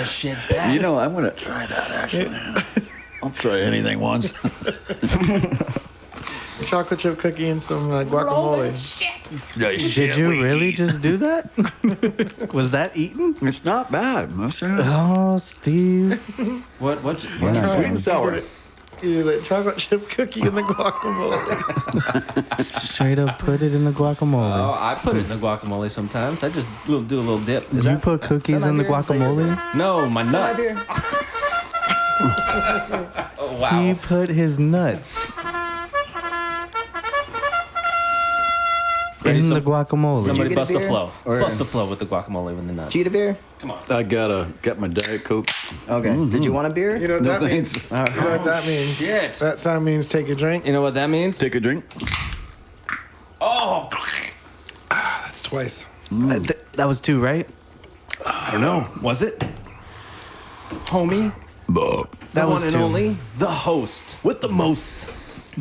the shit back. You know, I'm gonna try that actually. I'll try anything once. Chocolate chip cookie and some guacamole. Did you really just do that? Was that eaten? It's not bad. Oh, Steve. What? Sweet and sour. You like chocolate chip cookie and the guacamole. Straight up put it in the guacamole. Oh, I put it in the guacamole sometimes. I just do a little dip. You put cookies in the guacamole? No, my nuts. Oh, wow. He put his nuts in the guacamole. Somebody bust the beer? flow. Or- Bust the flow with the guacamole with the nuts. Did you get a beer? Come on. I got my Diet Coke. Okay. Did you want a beer? You know what No that means? thanks. You know what that means? Shit. That sound means take a drink. You know what that means? Take a drink. Oh, That's twice. That was 2, right? I don't know. Was it? Homie, Buh. That the was one and 2. only, the host with the most.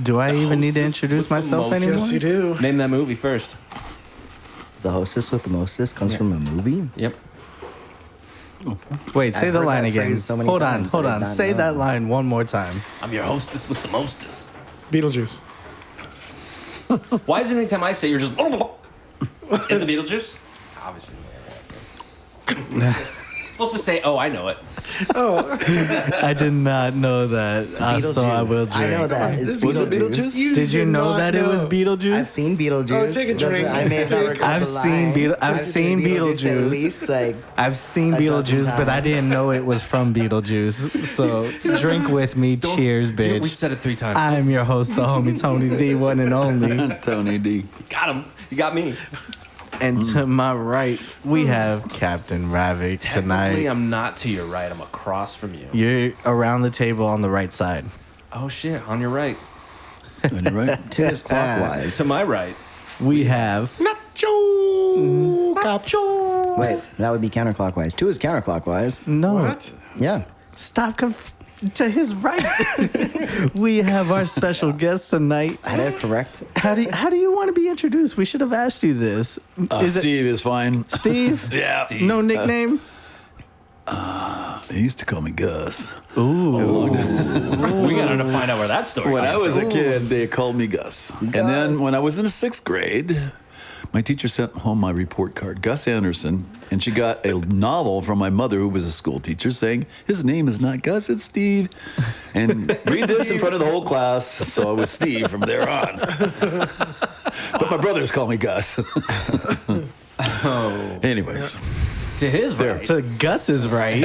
Do I even need to hostess introduce with the myself most. anymore? Yes, you do. Name that movie first. The hostess with the mostest comes from a movie? Yep. Wait, say I've the heard line that again. phrase so many Hold times, on. I did not Say know. that line one more time. I'm your hostess with the mostest. Beetlejuice. Why is it anytime I say you're just... Is it Beetlejuice? Obviously. Supposed to say, oh, I know it. I did not know that. So I will drink. I know that. It's Was it Beetlejuice. Beetlejuice? Did you know not that it was I've Beetlejuice? seen Beetlejuice. Oh, take a drink. I may have not recalled I've the seen line. Beetle- I've seen At Beetlejuice. least, like, I've seen A dozen Beetlejuice, but I times. didn't know it was from Beetlejuice. So drink with me. Cheers, We bitch. said it 3 times. I'm your host, the homie Tony D, one and only. Tony D. Got him. You got me. And to my right, we have Captain Ravik Technically, tonight. I'm not to your right. I'm across from you. You're around the table on the right side. Oh, shit. On your right. On your right. to his clockwise. To my right. We have Nacho. Cacho. Wait, that would be counterclockwise. 2 is counterclockwise. no. What? Yeah. Stop to his right. We have our special guest tonight. I had it correct. How do you want to be introduced? We should have asked you this. Steve is fine. Steve? Yeah. No nickname? They used to call me Gus. Ooh. We got to find out where that story When came I was from. a kid, they called me Gus. And then when I was in the 6th grade, my teacher sent home my report card, Gus Anderson, and she got a novel from my mother, who was a school teacher, saying, his name is not Gus, it's Steve. And read this in front of the whole class. So I was Steve from there on. But my brothers call me Gus. Anyways. To his right. To Gus's right,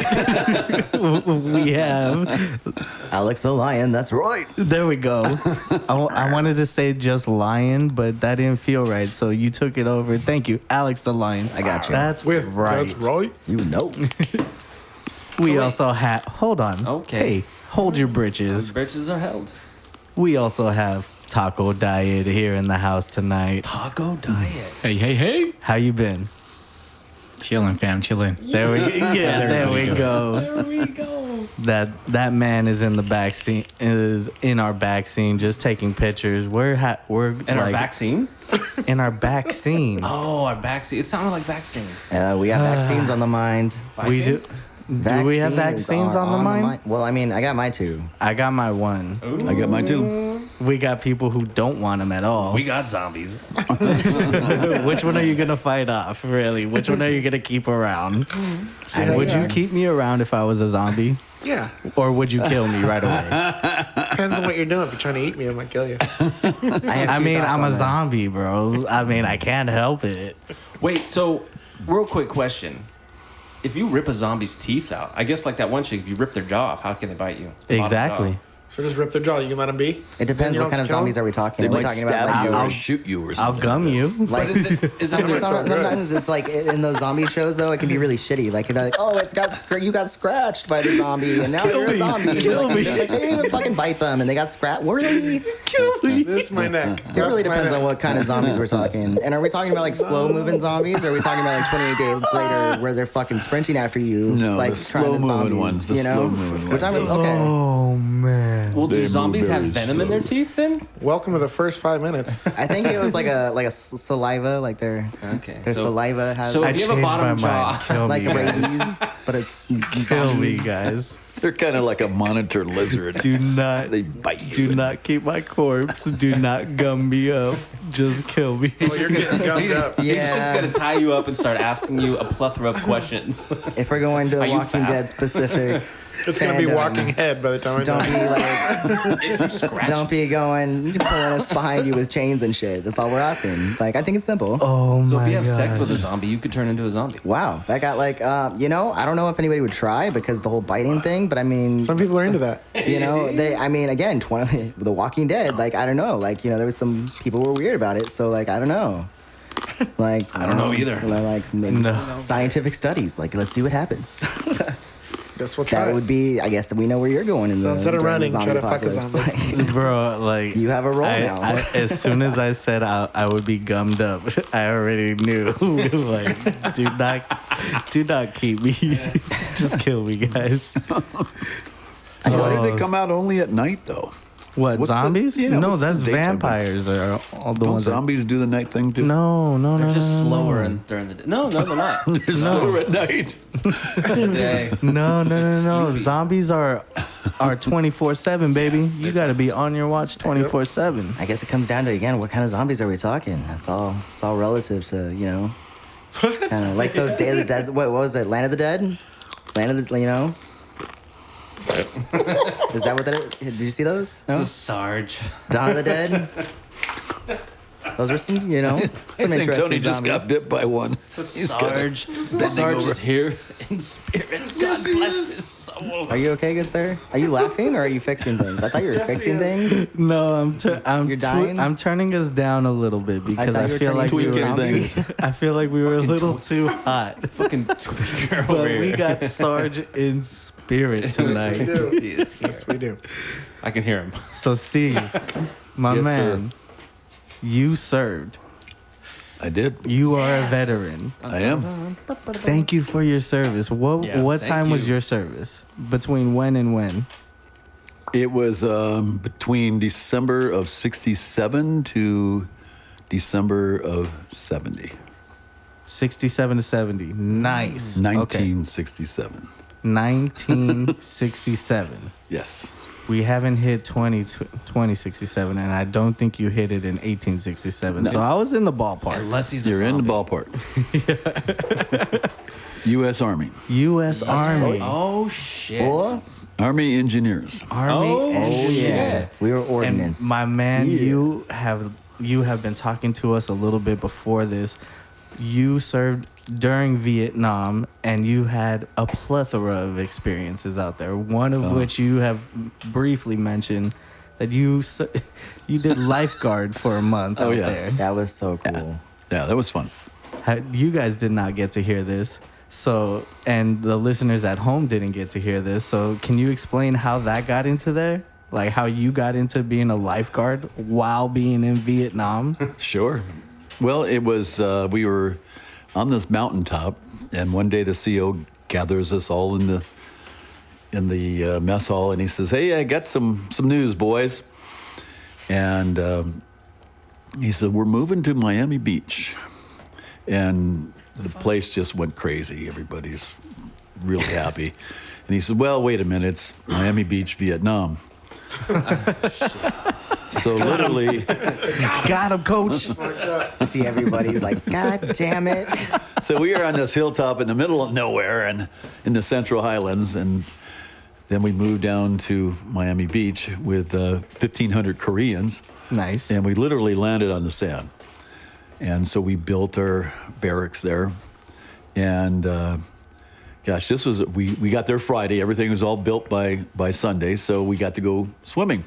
we have. Alex the Lion, that's right. There we go. I wanted to say just lion, but that didn't feel right. So you took it over. Thank you, Alex the Lion. I got you. That's With right. That's right. You know. We also have. Hold on. Okay. Hey, hold your britches. Britches are held. We also have Taco Diet here in the house tonight. Taco diet. Hey. How you been? Chilling, fam, chilling. There we there we go. There we go. That man is in the back scene, is in our back scene, just taking pictures. We're And our vaccine? in our back scene. Oh, our vaccine. It sounded like vaccine. We have vaccines on the mind. We do. Do we have Vaccines vaccines are on the mind? Well, I mean, I got my 2. I got my one. I got mine too. We got people who don't want them at all. We got zombies. Which one are you gonna fight off? Really? Which one are you gonna keep around? how Would you you act. keep me around if I was a zombie, Yeah. or would you kill me right away? Depends on what you're doing. If you're trying to eat me, I might kill you. I mean, I'm a zombie, bro. I mean, I can't help it. Wait, so, real quick question. If you rip a zombie's teeth out, I guess like that one chick, if you rip their jaw off, how can they bite you? The bottom Exactly. jaw. So just rip their jaw. You can let them be. It depends You what don't kind have of to kill zombies them? are we talking? They Are we might talking stab about you like or shoot you or I'll something. gum you. like But is it sometimes it's like in those zombie shows though, it can be really shitty. Like they're like, oh, you got scratched by the zombie, and now you're a zombie. Kill me. It's like, they didn't even fucking bite them, and they got scratched. Really? Kill me. This is my neck. It really depends on what kind of zombies we're talking. And are we talking about like slow moving zombies, or are we talking about like 28 days later where they're fucking sprinting after you? No, like the trying to slow-moving zombies, ones, the you know? slow-moving We're talking about okay. Oh man. man. Well, do They zombies move have very venom in their slow. teeth then? Welcome to the first 5 minutes. I think it was like a saliva, like their Okay. saliva has so I if you have a changed bottom my mind. jaw, Kill like me, guys. rabies, but it's Kill me, zombies. guys. They're kind of like a monitor lizard. Do not, They bite you. do not keep my corpse. Do not gum me up. Just kill me. Well, you're getting gummed up. he's just Yeah. gonna tie you up and start asking you a plethora of questions. If we're going to Are you Walking Dead fast? specific, It's going to be fandom, Walking Head by the time Don't I'm be done. like, If you scratch, don't be going pulling us behind you with chains and shit. That's all we're asking. Like, I think it's simple. Oh my so if you have god. sex with a zombie, you could turn into a zombie. Wow, that got like, I don't know if anybody would try because the whole biting thing, but I mean, Some people are into that. again, 20, The Walking Dead, like, I don't know, like, there was some people were weird about it, so like, I don't know. Like, I don't know either. Like, maybe No. scientific studies, like, let's see what happens. Guess we'll try That it. would be, I guess, that we know where you're going in So the instead of during the running, try to fuck a apocalypse. zombie. Like, Bro, like you have a role now. As soon as I said I would be gummed up, I already knew. Like, do not keep me. Just kill me, guys. Why do they come out only at night, though? What, What's the- zombies? yeah, no, what's the that's daytime vampires are all the Don't ones. zombies do the night thing too? No, They're just no, slower and during the day. No, they're not. They're slower at night. Day. no. Sleepy. Zombies are 24/7, baby. You got to be on your watch 24/7. I guess it comes down to, again, what kind of zombies are we talking? It's all relative to, kind of like those Day of the Dead. What was it? Land of the Dead? Land of the, Is that what that is? Did you see those? No? The Sarge. Dawn of the Dead? Those were some, some I think interesting Tony just got zombies. bit by one. The He's kinda Sarge. The Sarge over. is here in spirit. God bless his soul. Are you okay, good sir? Are you laughing or are you fixing things? I thought you were fixing things. No, You're dying? I'm turning us down a little bit because thought I you were feel turning like we tweaking were. things. I feel like we were a little too hot. Fucking tweaker over But we here. got Sarge in spirit We tonight. do. He is here. Yes, we do. I can hear him. So Steve, my Yes, man, you served. I did. You are a veteran. I am. Thank you for your service. What Yeah, what thank time was you. your service? Between when and when? It was between December of '67 to December of '70. 67 to 70. Nice. 1967. 1967. Yes. We haven't hit 2067, and I don't think you hit it in 1867. So I was in the ballpark. Unless he's a You're in the zombie. ballpark. U.S. Army. U.S. Army. Oh shit. Boy, Army engineers. Army Oh, engineers. we were And ordnance. my man, Yeah. you have been talking to us a little bit before this. You served during Vietnam, and you had a plethora of experiences out there. One of which you have briefly mentioned that you did lifeguard for a month Oh, out yeah. there. That was so cool. Yeah, that was fun. You guys did not get to hear this. So, and the listeners at home didn't get to hear this. So, can you explain how that got into there? Like how you got into being a lifeguard while being in Vietnam? Sure. Well, it was, we were on this mountaintop, and one day the CO gathers us all in the mess hall, and he says, "Hey, I got some news, boys." And he said, "We're moving to Miami Beach," and the place just went crazy. Everybody's really happy, and he said, "Well, wait a minute, it's Miami Beach, Vietnam." So literally, Got him, coach. See, everybody's like, God damn it. so we are on this hilltop in the middle of nowhere and in the Central Highlands, and then we moved down to Miami Beach with 1,500 Koreans, Nice. and we literally landed on the sand. And so we built our barracks there, and gosh, this was we got there Friday. Everything was all built by Sunday, so we got to go swimming.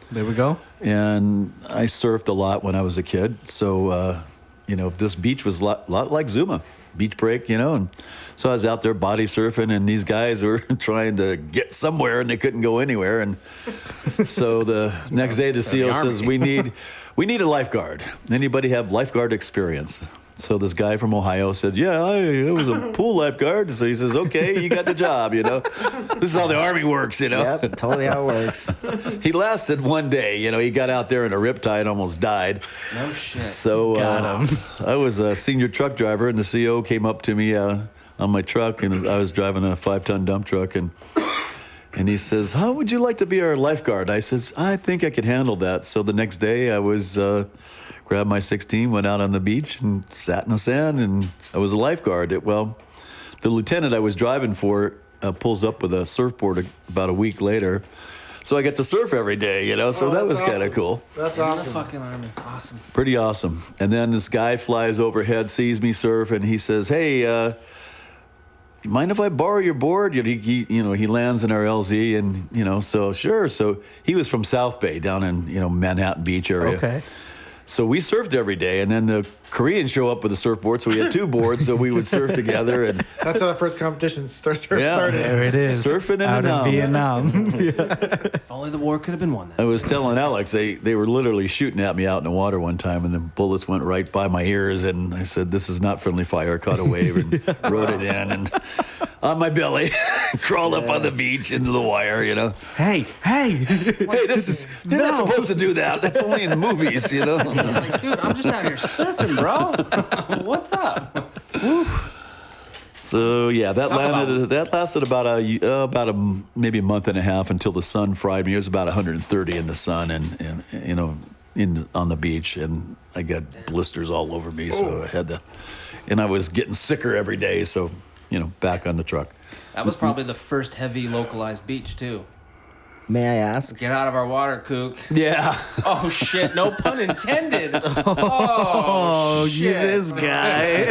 There we go. And I surfed a lot when I was a kid. So, this beach was a lot like Zuma, beach break, And so I was out there body surfing, and these guys were trying to get somewhere, and they couldn't go anywhere. And so the next day, the CO says, we need a lifeguard. Anybody have lifeguard experience? So this guy from Ohio said, yeah, I was a pool lifeguard. So he says, okay, you got the job, you know. This is how the Army works, you know. Yep, totally how it works. He lasted one day, you know. He got out there in a riptide and almost died. No shit. So Got him. I was a senior truck driver, and the CO came up to me on my truck, and I was driving a 5-ton dump truck, and he says, how would you like to be our lifeguard? I says, I think I could handle that. So the next day I was grabbed my 16, went out on the beach and sat in the sand, and I was a lifeguard. The lieutenant I was driving for pulls up with a surfboard about a week later. So I get to surf every day, you know, so that was kind of cool. That's In the awesome. fucking Army. Awesome. Pretty awesome. And then this guy flies overhead, sees me surf, and he says, hey, mind if I borrow your board? He lands in our LZ, and, you know, so sure. So he was from South Bay down in, you know, Manhattan Beach area. Okay. So we surfed every day, and then the Koreans show up with a surfboard, so we had 2 boards, so we would surf together. And That's how the first competition started. There it is. Surfing in out the of Vietnam. If only the war could have been won. I was telling Alex, they were literally shooting at me out in the water one time, and the bullets went right by my ears, and I said, this is not friendly fire. I caught a wave and rode it in, and on my belly, crawled up on the beach into the wire, you know. Hey. Hey, you're not supposed to do that. That's only in the movies, you know. Like, dude, I'm just out here surfing, bro. What's up? So yeah, that Talk lasted about maybe a month and a half until the sun fried me. It was about 130 in the sun, and you know, on the beach, and I got blisters all over me. So I had to, and I was getting sicker every day. So, you know, back on the truck. That was probably the first heavy localized beach too. May I ask? Get out of our water, kook. Yeah. Oh shit! No pun intended. Oh, you this guy.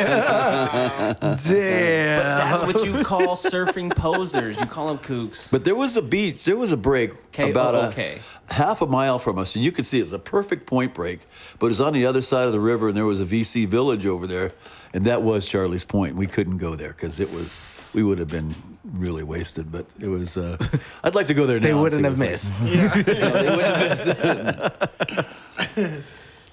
Damn. That's what you call surfing posers. You call them kooks. But there was a beach, there was a break about K-O-O-K. half a mile from us, and you could see it was a perfect point break, but it was on the other side of the river, and there was a VC village over there, and that was Charlie's Point. We couldn't go there because we would have been really wasted, but it was, I'd like to go there now. They and wouldn't see have what it's missed. they wouldn't have missed.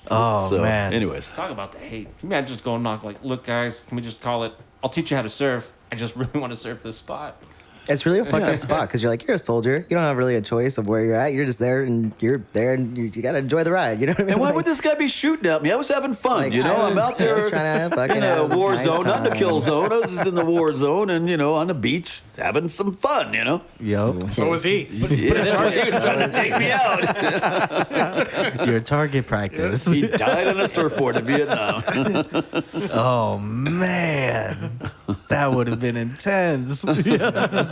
Oh, So, man. anyways. Talk about the hate. Can you imagine just going knock like, look, guys, can we just call it? I'll teach you how to surf. I just really want to surf this spot. It's really a fucked up spot because you're a soldier. You don't have really a choice of where you're at. You're just there, and you got to enjoy the ride. You know what I mean? And why Like- would this guy be shooting at me? I was having fun, Like, you know. I I'm was out there just trying to fucking in a have a war nice zone, not in the time. kill zone. I was in the war zone, and you know, on the beach, having some fun, you know. Yo, So was he. Yeah, he was trying to take me out. your target practice. He died on a surfboard in Vietnam. Oh, man. That would have been intense.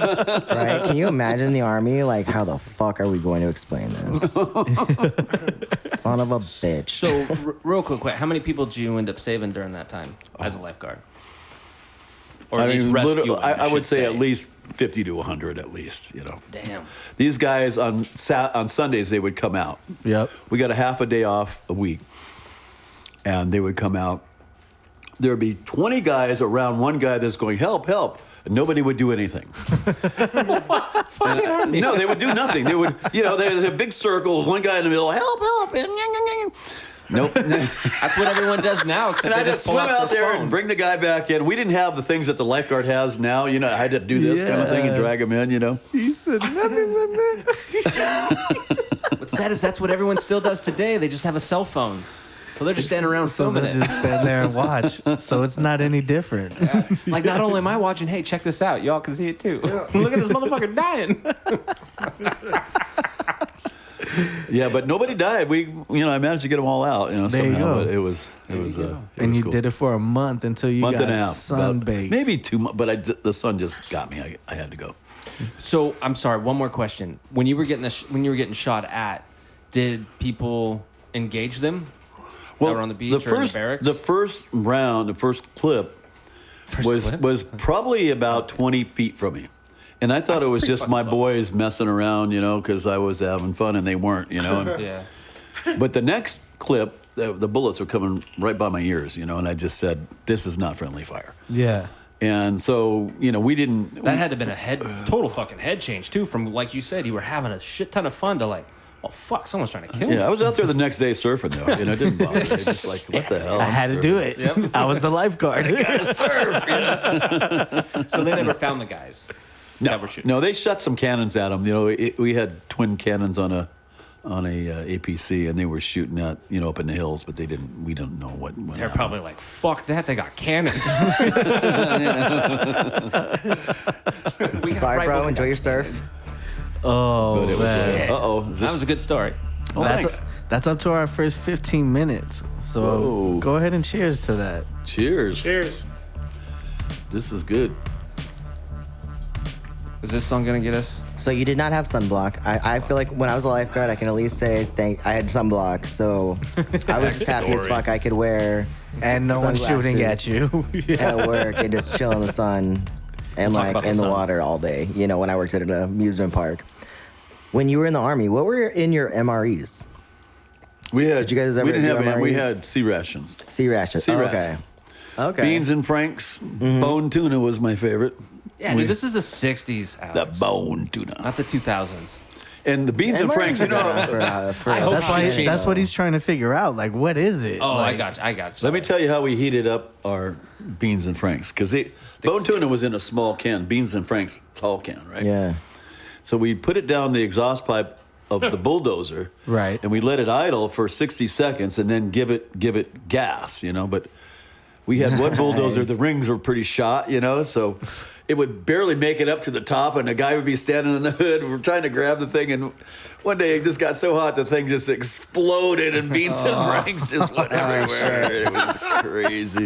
Right? Can you imagine the Army? Like, how the fuck are we going to explain this? Son of a bitch. So, real quick, how many people did you end up saving during that time as a lifeguard? Or at least rescuing, I would should say at least 50 to 100 at least, you know. Damn. These guys on Sundays, they would come out. Yep. We got a half a day off a week, and they would come out. There would be 20 guys around one guy that's going, help, help. And nobody would do anything. No, they would do nothing. They would, you know, there's a big circle, one guy in the middle, help, help. Nope. That's what everyone does now. Except And they I just pull swim out their there phone. and bring the guy back in. We didn't have the things that the lifeguard has now. You know, I had to do this kind of thing and Yeah. drag him in, you know. He said nothing. What's sad is that's what everyone still does today. They just have a cell phone. So they're just standing around So filming they it. just stand there and watch. So it's not any different. Like, not only am I watching, hey, check this out. Y'all can see it too. Look at this motherfucker dying. Yeah, but nobody died. I managed to get them all out, you know, There you somehow. go. But it was And was you cool. did it for a month until you Month got and a half, about- sunbaked. maybe 2 months. But the sun just got me. I had to go. So I'm sorry. One more question. When you were getting shot at, did people engage them? That were on the beach or in the barracks? The first round, the first clip clip? was probably about 20 feet from me. And I thought it was pretty just fucking my close. boys messing around, you know, because I was having fun and they weren't, you know. Yeah. But the next clip, the bullets were coming right by my ears, you know, and I just said, this is not friendly fire. Yeah. And so, you know, we didn't... That had to have been a total fucking head change too. From, like you said, you were having a shit ton of fun to like, Oh fuck! Someone's trying to kill me. Yeah, I was out there the next day surfing though, and it didn't bother me. Just like, what the hell? I had to do it. I was the lifeguard. So they never found the guys. that were shooting. No, they shot some cannons at them. You know, we had twin cannons on a APC, and they were shooting at up in the hills, but they didn't. We don't know what. They're probably like, "Fuck that! They got cannons." Sorry, bro. Enjoy your surf. Oh, But it was, man. That was a good story. Oh, thanks. That's up to our first 15 minutes. So Whoa. go ahead and cheers to that. Cheers. Cheers. This is good. Is this song gonna get us? So you did not have sunblock. I feel like when I was a lifeguard, I can at least say I had sunblock. So I was just happy as fuck I could wear And no one's shooting at sunglasses you. at work and just chill in the sun and Talk like about the in the sun. water all day. You know, when I worked at an amusement park. When you were in the Army, what were in your MREs? We had. Did you guys ever We didn't do have. We MREs? had sea rations. Sea rations. Sea Oh, rats. okay. Okay. Beans and Franks. Bone tuna was my favorite. Yeah, dude, this is the '60s. The Alex. bone tuna. Not the 2000s. And the beans and MREs Franks. are good for, I hope That's why. Shit. That's what he's trying to figure out. Like, what is it? Oh, Like, I got you. Let me tell you how we heated up our beans and Franks, because bone tuna was in a small can. Beans and Franks, tall can, right? Yeah. So we put it down the exhaust pipe of the bulldozer, Right. And we let it idle for 60 seconds, and then give it gas, But we had one bulldozer; the rings were pretty shot, So it would barely make it up to the top, and a guy would be standing in the hood. We're trying to grab the thing, and one day it just got so hot the thing just exploded, and beans and Franks just went everywhere. It was crazy.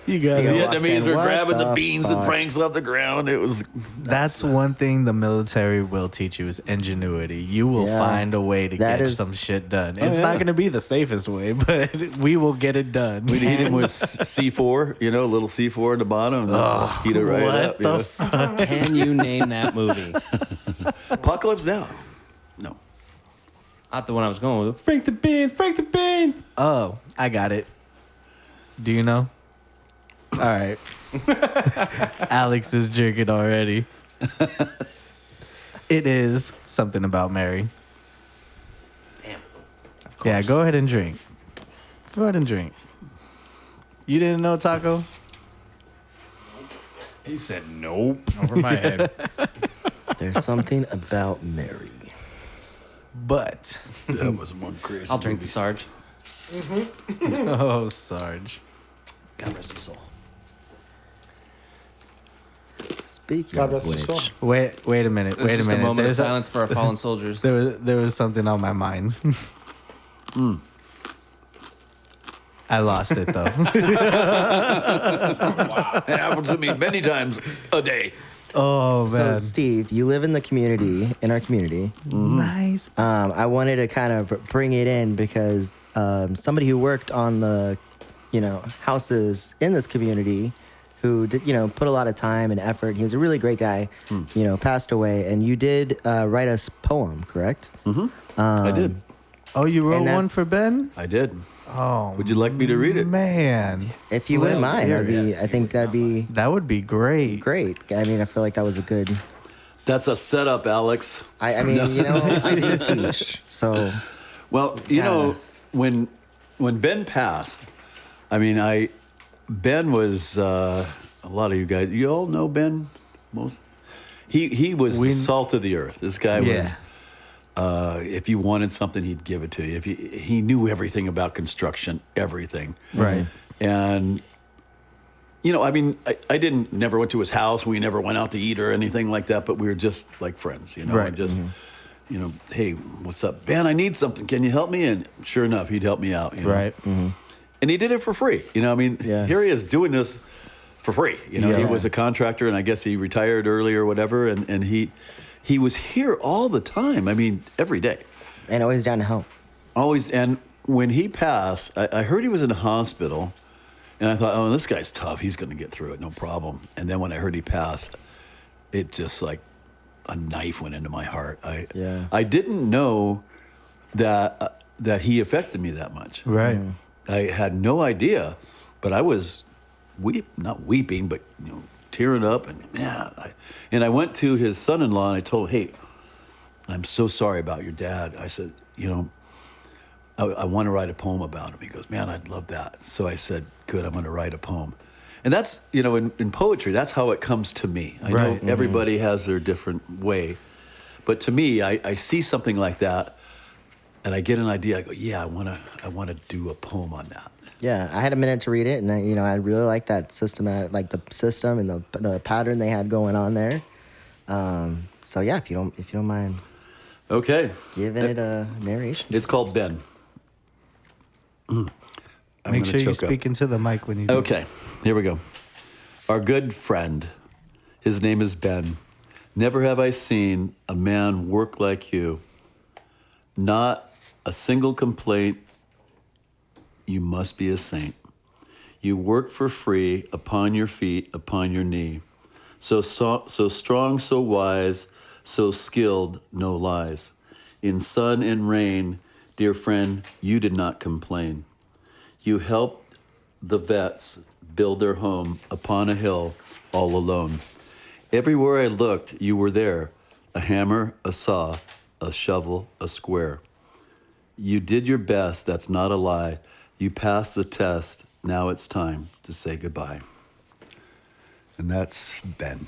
You got See, it. The Walks in, Vietnamese were "What grabbing the the beans and fuck?" Franks off the ground. It was That's one thing the military will teach you is ingenuity. You will Yeah. find a way to That get is- some shit done. It's yeah. not going to be the safest way, but we will get it done. we'd heat him with C4, a little C4 at the bottom, and then heat it right what up. the fuck? Can you name that movie? Apocalypse Now. No. Not the one I was going with. Frank the Bean. Frank the Bean. Oh, I got it. Do you know? All right. Alex is drinking already. It is something about Mary. Damn. Yeah, go ahead and drink. Go ahead and drink. You didn't know, Taco? He said nope. Over my head. There's something about Mary. But, That was one crazy. I'll drink the movie. Sarge. oh, Sarge. God rest his soul. Speaking God of rest his which, soul. Wait a minute. This Wait is a just minute. a moment of There's silence for our fallen soldiers. there was something on my mind. I lost it though. It happens to me many times a day. Oh so man. Steve, you live in the community, in our community. Nice. I wanted to kind of bring it in because somebody who worked on the, houses in this community, who did, put a lot of time and effort. He was a really great guy. Passed away, and you did write us poem, correct? I did. Oh, you wrote and one that's- for Ben? I did. Oh, Would you like me to read it? man. If you wouldn't Let's mind, hear it. I think that'd be That would be great. great. I mean, I feel like that was a good. That's a setup, Alex. I mean, I do teach, so Well, when Ben passed, Ben was a lot of you guys. You all know Ben. Most he was the salt of the earth. This guy was. If you wanted something, he'd give it to you. He knew everything about construction, everything. Right. And I never went to his house. We never went out to eat or anything like that. But we were just like friends, Right. And just. Hey, what's up, Ben? I need something. Can you help me? And sure enough, he'd help me out. Right. And he did it for free. Yeah. Here he is doing this for free. He Yeah. was a contractor, and I guess he retired early or whatever. And he was here all the time. Every day, and always down to help. always. And when he passed, I heard he was in the hospital, and I thought, oh, this guy's tough. He's going to get through it, no problem. And then when I heard he passed, it just like a knife went into my heart. I didn't know that he affected me that much. Right. I had no idea, but I was not weeping, but tearing up, and I went to his son-in-law and I told him, hey, I'm so sorry about your dad. I said, I want to write a poem about him. He goes, man, I'd love that. So I said, good, I'm going to write a poem. And that's, in poetry, that's how it comes to me. I know everybody has their different way. But to me, I see something like that, and I get an idea. I go, yeah, I want to do a poem on that. Yeah, I had a minute to read it, and I really like that systematic, like the system and the pattern they had going on there. So yeah, if you don't mind, Okay, giving it a narration. it's called Ben. Make sure you speak into the mic when you do. Okay, here we go. Our good friend, his name is Ben. Never have I seen a man work like you. Not a single complaint. You must be a saint. You work for free, upon your feet, upon your knee. So strong, so wise, so skilled, no lies. In sun and rain, dear friend, you did not complain. You helped the vets build their home upon a hill all alone. Everywhere I looked, you were there. A hammer, a saw, a shovel, a square. You did your best, that's not a lie. You passed the test, now it's time to say goodbye. And that's Ben,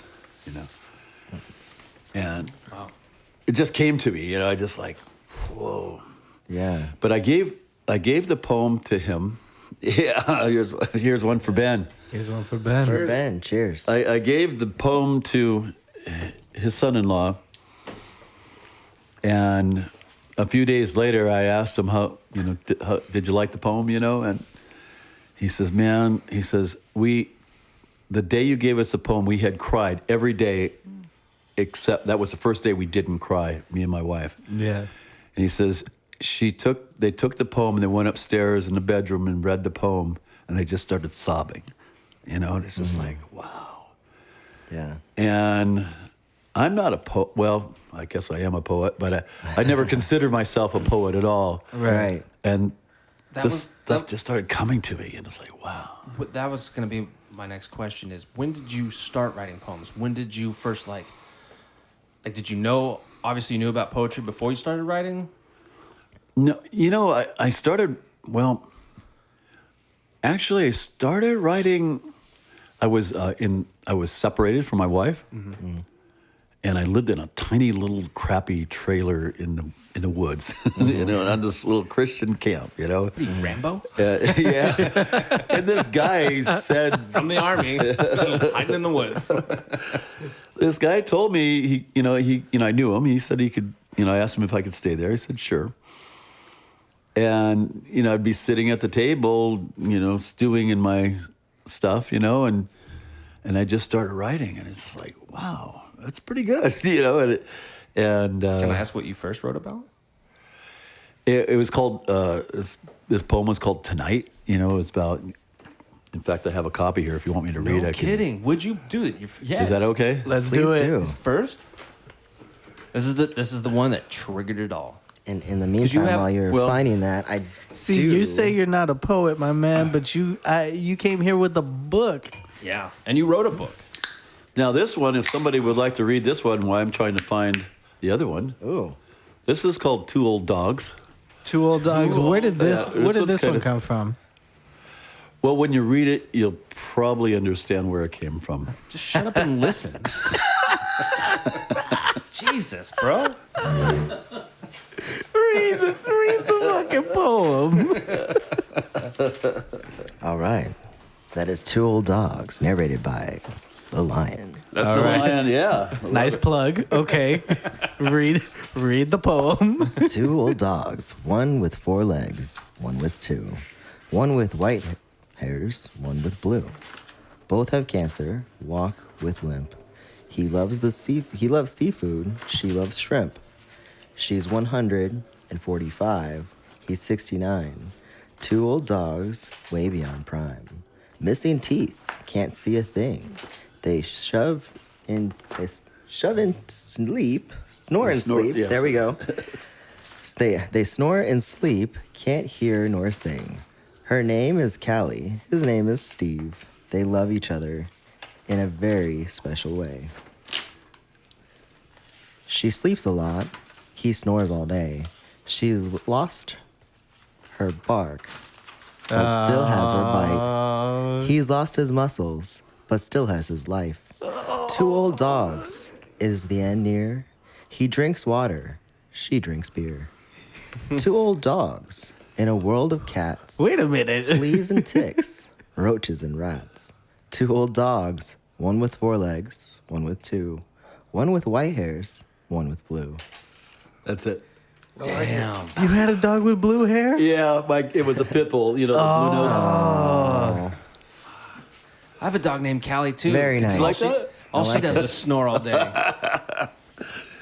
And it just came to me, I just like, whoa. Yeah. But I gave the poem to him. Yeah, here's one for Ben. Here's one for Ben. For Ben, cheers. I gave the poem to his son-in-law, and a few days later, I asked him how did you like the poem, and he says, man, the day you gave us the poem, we had cried every day, except that was the first day we didn't cry, me and my wife. Yeah. And he says, they took the poem and they went upstairs in the bedroom and read the poem, and they just started sobbing, and it's just like, wow. Yeah. And I'm not a poet. Well, I guess I am a poet, but I never considered myself a poet at all. Right. And this stuff just started coming to me, and it's like, wow. That was going to be my next question is, when did you start writing poems? When did you first, did you know, obviously you knew about poetry before you started writing? No, I started, actually I started writing, I was separated from my wife, and I lived in a tiny little crappy trailer in the woods, on this little Christian camp, Rambo? Yeah. And this guy said, From the army, hiding in the woods. this guy told me, I knew him. He said he could, I asked him if I could stay there. He said, sure. And, I'd be sitting at the table, stewing in my stuff, and I just started writing, and it's like, wow, that's pretty good, and Can I ask what you first wrote about? it was called, this poem was called Tonight, it's about, in fact, I have a copy here if you want me to read it. No kidding. Would you do it? Yes. Is that okay? Let's Please do it. do. First? This is the one that triggered it all. And in the meantime, while you're finding that, I See, you say you're not a poet, my man, but you came here with a book. Yeah. And you wrote a book. Now, this one, if somebody would like to read this one while I'm trying to find the other one. Ooh. This is called Two Old Dogs. Two Old Dogs. Where did this one's one come from? Well, when you read it, you'll probably understand where it came from. Just shut up and listen. Jesus, bro. Read the fucking poem. All right. That is Two Old Dogs, narrated by The Lion. That's All the right. lion, yeah. Nice plug. Okay. read the poem. Two old dogs, one with 4 legs, one with 2. One with white hairs, one with blue. Both have cancer, walk with limp. He loves seafood, she loves shrimp. She's 145, he's 69. Two old dogs, way beyond prime. Missing teeth, can't see a thing. They snore in sleep. Yes. There we go. They snore in sleep, can't hear nor sing. Her name is Callie, his name is Steve. They love each other in a very special way. She sleeps a lot, He snores all day. She lost her bark, but still has her bite. He's lost his muscles, but still has his life. Two old dogs. Is the end near? He drinks water. She drinks beer. Two old dogs in a world of cats. Wait a minute. Fleas and ticks, roaches and rats. Two old dogs, one with 4 legs, one with 2, one with white hairs, one with blue. That's it. Damn. You had a dog with blue hair? Yeah, it was a pit bull, the blue nose. Oh, I have a dog named Callie too. very nice. You like that? All she does is snore all day.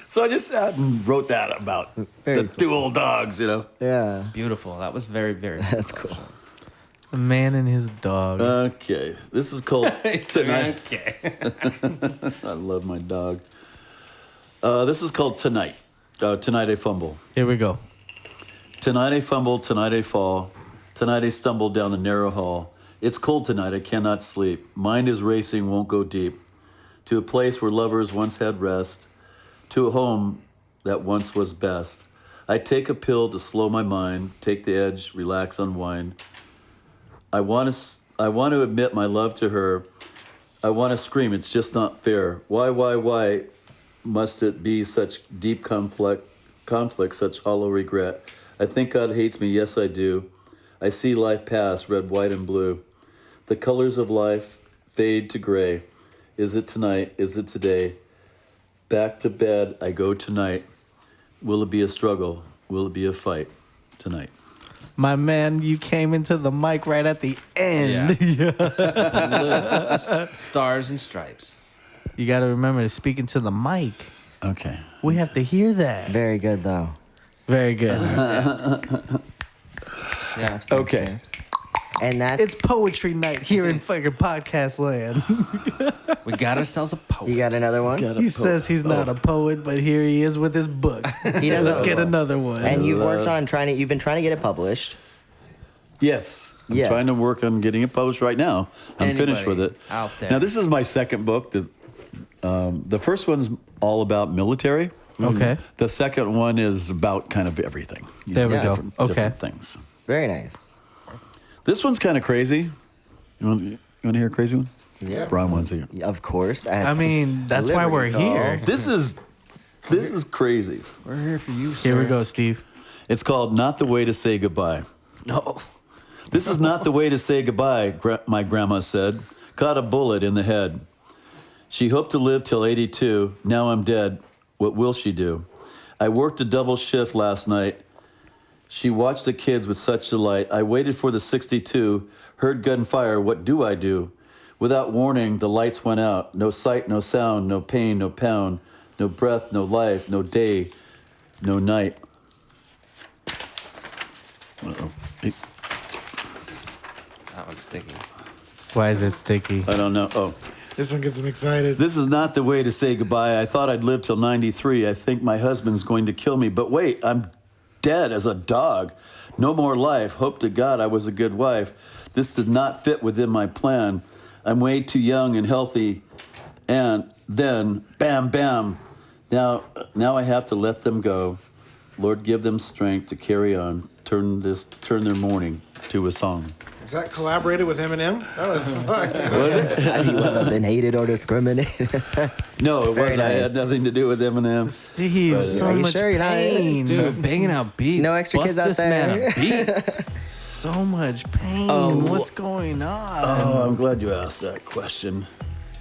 So I just sat and wrote that about Very the two old dogs, Yeah, Beautiful. That was very, very cool. that's cool. A man and his dog. Okay, this is called Tonight. Okay. I love my dog. This is called Tonight. Tonight I fumble. Here we go. Tonight I fumble, tonight I fall. Tonight I stumble down the narrow hall. It's cold tonight, I cannot sleep. Mind is racing, won't go deep. To a place where lovers once had rest. To a home that once was best. I take a pill to slow my mind, take the edge, relax, unwind. I want to admit my love to her. I want to scream, it's just not fair. Why must it be such deep conflict, such hollow regret? I think God hates me, yes I do. I see life pass, red, white, and blue. The colors of life fade to gray. Is it tonight? Is it today? Back to bed, I go tonight. Will it be a struggle? Will it be a fight tonight? My man, you came into the mic right at the end. Stars and stripes. You got to remember to speak into the mic. Okay. We have to hear that. Very good, though. Very good. Yeah. Okay. Snaps. And that's It's poetry night here in fucking podcast land. We got ourselves a poet. you got another one. He says he's not a poet, but here he is with his book. He does. Let's get another one. And you've worked on you've been trying to get it published. Yes. I'm Yes. trying to work on getting it published right now. I'm finished with it. out there. Now, this is my second book. The first one's all about military. Okay. The second one is about kind of everything. There we go. Okay. Different things. Very nice. This one's kind of crazy. You want to hear a crazy one? Yeah. Brian wants to hear. Of course. I mean, that's why we're here. This is crazy. We're here for you, sir. Here we go, Steve. It's called Not the Way to Say Goodbye. No. This is not the way to say goodbye, my grandma said. Caught a bullet in the head. She hoped to live till 82. Now I'm dead. What will she do? I worked a double shift last night. She watched the kids with such delight. I waited for the 62, heard gunfire. What do I do? Without warning, the lights went out. No sight, no sound, no pain, no pound, no breath, no life, no day, no night. Uh-oh. That one's sticky. Why is it sticky? I don't know. Oh. This one gets him excited. This is not the way to say goodbye. I thought I'd live till 93. I think my husband's going to kill me. But wait, I'm dead as a dog. No more life. Hope to God I was a good wife. This does not fit within my plan. I'm way too young and healthy. And then, bam, bam. Now I have to let them go. Lord, give them strength to carry on. Turn their mourning to a song. Is that collaborated with Eminem? That was fun. Have you ever been hated or discriminated? No, it Very wasn't. I nice. had nothing to do with Eminem. Steve, so Are you much sure you're not- pain. Dude, banging out beats. No extra Bust kids out this man there. a beat. So much pain. What's going on? Oh, I'm glad you asked that question.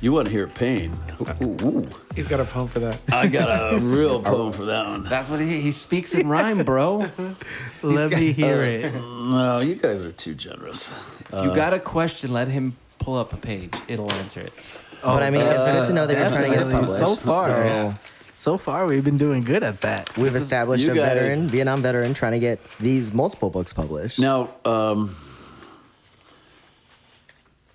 You want to hear pain? Ooh. He's got a poem for that. I got a real poem for that one. That's what he speaks in rhyme, bro. Let me hear it. No, you guys are too generous. If you got a question, let him pull up a page. It'll answer it. But I mean, it's good to know that you're trying to get it definitely. published. So far, we've been doing good at that. We've established you a guys- Vietnam veteran, trying to get these multiple books published. Now,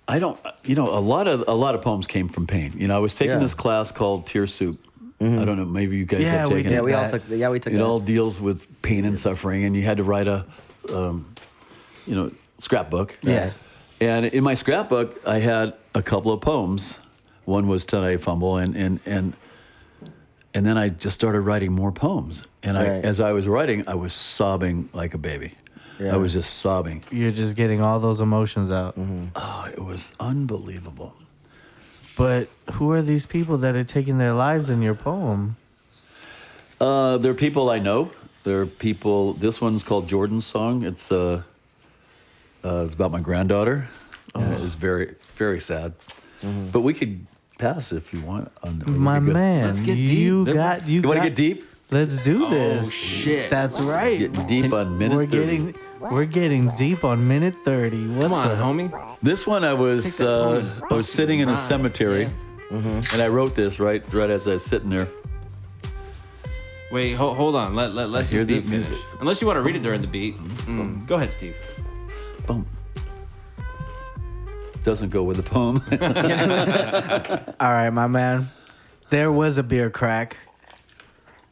I don't. A lot of poems came from pain. I was taking Yeah. this class called Tear Soup. I don't know. Maybe you guys Yeah, have we taken did. it. we all that. took. We took It that. all deals with pain and suffering, and you had to write a, scrapbook. Yeah. And in my scrapbook, I had a couple of poems. One was "Tonight I Fumble," and And then I just started writing more poems. And as I was writing, I was sobbing like a baby. Yeah. I was just sobbing. You're just getting all those emotions out. Oh, it was unbelievable. But who are these people that are taking their lives in your poem? There are people I know. There are people. This one's called Jordan's Song. It's about my granddaughter. And it is very, very sad. But we could pass if you want. My man, Let's get you deep. got You want to get deep? Let's do this. Oh, shit. That's right. Get deep on minute 30. We're getting deep on minute 30. What's Come on, up? homie. This one I was sitting in a cemetery, and I wrote this right as I was sitting there. Wait, hold on. Let hear the the beat finish. music. Unless you want to read it during the beat. Go ahead, Steve. Boom. Doesn't go with the poem. All right, my man. There was a beer crack.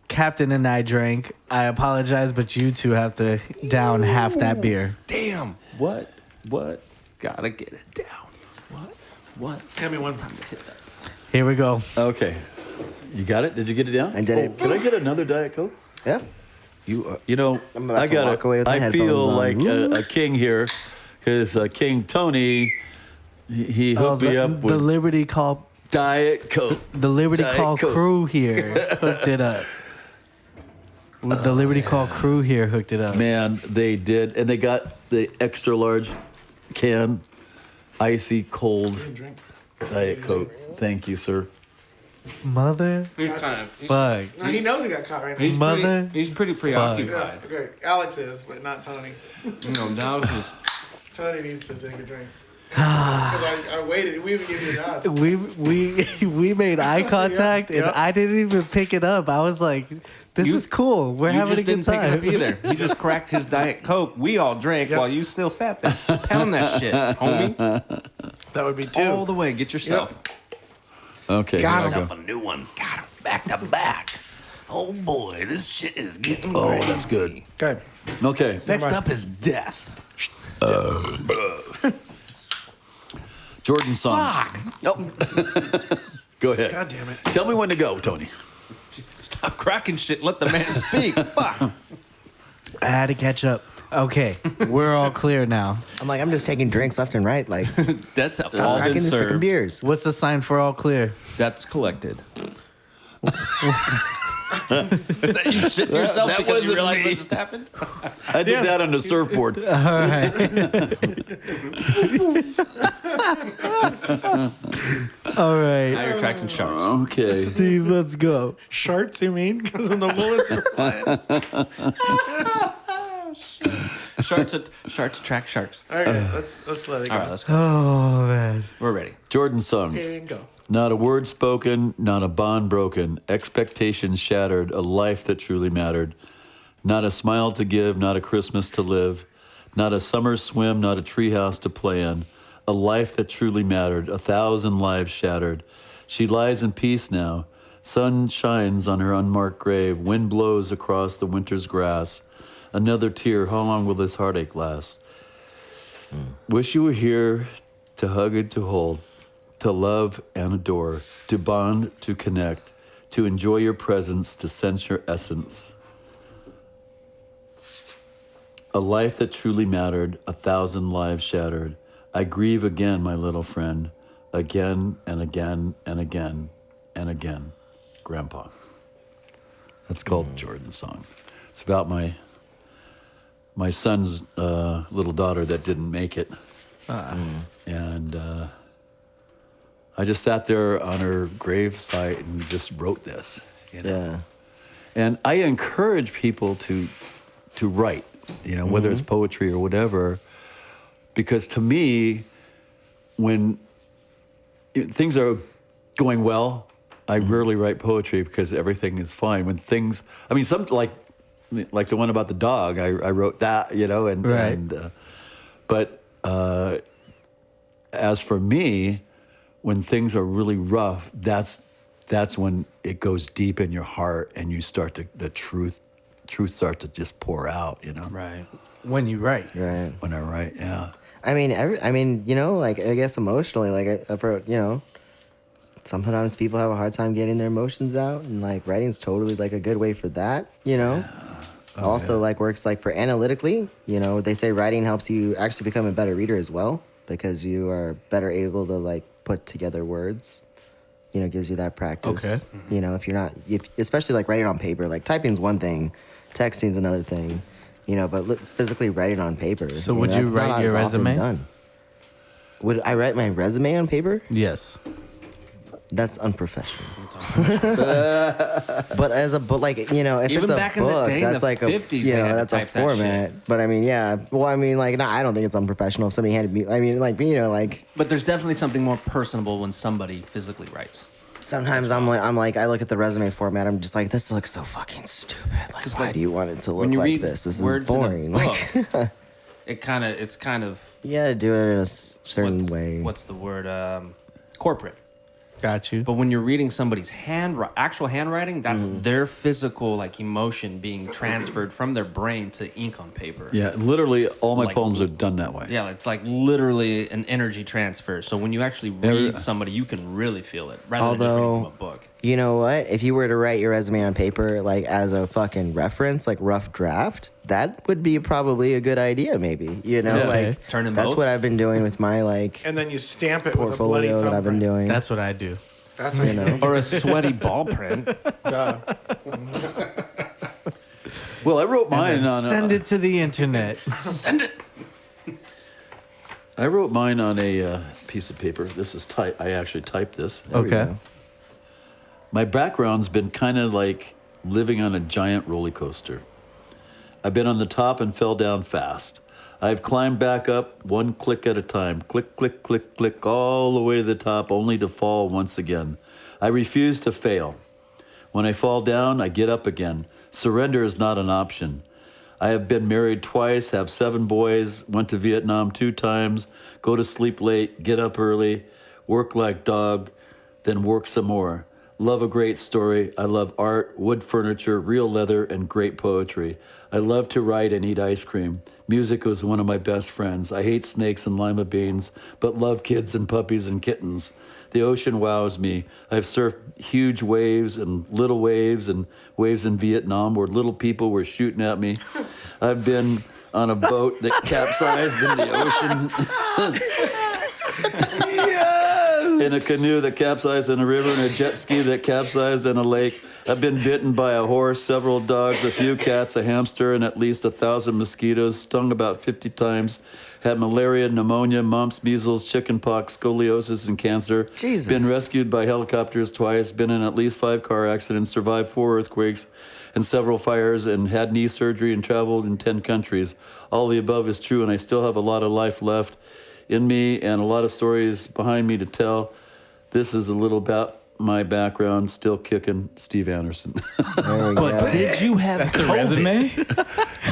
Captain and I drank. I apologize, but you two have to down half that beer. Damn. What? Gotta get it down. What? Hand me one. Time to hit that. Here we go. Okay. You got it? Did you get it down? I did it. Can I get another Diet Coke? Yeah. You know, I'm about I to got walk away with my I headphones feel on. like a king here, because King Tony, he hooked me up the with Liberty Call, Diet Coke. the Liberty Diet Call Coke. crew here hooked it up. With the Liberty Call crew here hooked it up. Man, they did, and they got the extra large can, icy cold Diet Coke. Thank you, sir. Mother He's kind of. fuck. No, he knows he got caught right now. Mother He's pretty Yeah, preoccupied. okay. Alex is, but not Tony. That was just. Tony needs to take a drink. Because I waited. We even gave you a nod. We made eye contact and Yep. I didn't even pick it up. I was like, this You- is cool. We're You having just a good didn't pick it time. up either. He just cracked his Diet Coke. We all drank Yep. while you still sat there. Pound that shit, homie. That would be two. All the way. Get yourself. Okay. Got here I him. go. A new one. Got him. Back to back. Oh boy, this shit is getting Oh, crazy. that's good. Okay. Okay. Next up is death. Jordan's song. Fuck. Nope. Go ahead. God damn it. Tell me when to go, Tony. Stop cracking shit. Let the man speak. Fuck. I had to catch up. Okay, we're all clear now. I'm just taking drinks left and right. Like, That's all stop been cracking the freaking served. beers. What's the sign for all clear? That's collected. Is that you shitting yourself That because you wasn't realize me. what just happened? I did that on the surfboard. All right, Now you're tracking sharks. Okay. Steve, let's go. Sharks, you mean? Because of the bullets are flying. Sharks attract sharks. All right, let's let it go. All right, let's go. Oh man, We're ready. Jordan's song. Here you go. Not a word spoken, not a bond broken, expectations shattered, a life that truly mattered. Not a smile to give, not a Christmas to live, not a summer swim, not a treehouse to play in, a life that truly mattered, 1,000 lives shattered. She lies in peace now. Sun shines on her unmarked grave, wind blows across the winter's grass. Another tear, how long will this heartache last? Wish you were here to hug and to hold, to love and adore, to bond, to connect, to enjoy your presence, to sense your essence. A life that truly mattered, 1,000 lives shattered. I grieve again, my little friend, again and again and again and again. Grandpa. That's called Jordan's song. It's about my son's little daughter that didn't make it. And I just sat there on her gravesite and just wrote this. You know? Yeah. And I encourage people to write, whether it's poetry or whatever, because to me, when things are going well, I rarely write poetry because everything is fine. When things, some like the one about the dog, I wrote that, and Right. But as for me, when things are really rough, that's when it goes deep in your heart and you start to, the truth starts to just pour out, Right. when you write. Right. When I write, yeah. I guess emotionally, for sometimes people have a hard time getting their emotions out, and like writing's totally like a good way for that, you know. Also like works like for analytically, you know, they say writing helps you actually become a better reader as well because you are better able to like put together words. You know, gives you that practice. Okay. You know, especially like writing on paper, like typing's one thing, texting's another thing, you know, but physically writing on paper. So would you that's not write your as often resume? done. Would I write my resume on paper? Yes. That's unprofessional. but like, you know, if Even it's a back in the book, day, in that's the like 50s, you they know, had to that's a type that format. shit. But I mean, yeah. Well, I mean, like, no, I don't think it's unprofessional if somebody handed me. I mean, like, you know, like But there's definitely something more personable when somebody physically writes. sometimes I'm like, I look at the resume format. I'm just like, this looks so fucking stupid. Like, why like, do you want it to When look you like read this? This is words in a boring. Like, book, it's kind of you gotta do it in a certain way. What's the word? Corporate. Got you. But when you're reading somebody's actual handwriting, that's their physical like emotion being transferred from their brain to ink on paper. Yeah, literally all my Like- poems are done that way. Yeah, it's like literally an energy transfer. So when you actually read somebody, you can really feel it rather than just reading from a book. You know what? If you were to write your resume on paper, like as a fucking reference, like rough draft, that would be probably a good idea. Maybe you know, Yeah. like Okay. Turn them that's both? what I've been doing with my like And then you stamp it with a bloody portfolio that I've been thumbprint. doing. That's what I do. That's you know. Or a sweaty ball print. Well, I wrote mine on Send it to the internet. Send it. I wrote mine on a piece of paper. This is type. I actually typed this. There we Okay. go. My background's been kind of like living on a giant roller coaster. I've been on the top and fell down fast. I've climbed back up one click at a time. Click, click, click, click, all the way to the top, only to fall once again. I refuse to fail. When I fall down, I get up again. Surrender is not an option. I have been married twice, have 7 boys, went to Vietnam 2 times, go to sleep late, get up early, work like dog, then work some more. Love a great story. I love art, wood furniture, real leather, and great poetry. I love to write and eat ice cream. Music was one of my best friends. I hate snakes and lima beans, but love kids and puppies and kittens. The ocean wows me. I've surfed huge waves and little waves and waves in Vietnam where little people were shooting at me. I've been on a boat that capsized in the ocean. In a canoe that capsized in a river, and a jet ski that capsized in a lake. I've been bitten by a horse, several dogs, a few cats, a hamster, and at least 1,000 mosquitoes. Stung about 50 times. Had malaria, pneumonia, mumps, measles, chickenpox, scoliosis, and cancer. Jesus. Been rescued by helicopters twice. Been in at least 5 car accidents. Survived 4 earthquakes and several fires, and had knee surgery and traveled in 10 countries. All the above is true, and I still have a lot of life left in me and a lot of stories behind me to tell. This is a little about my background. Still kicking, Steve Anderson. There we go. But did you have That's the resume?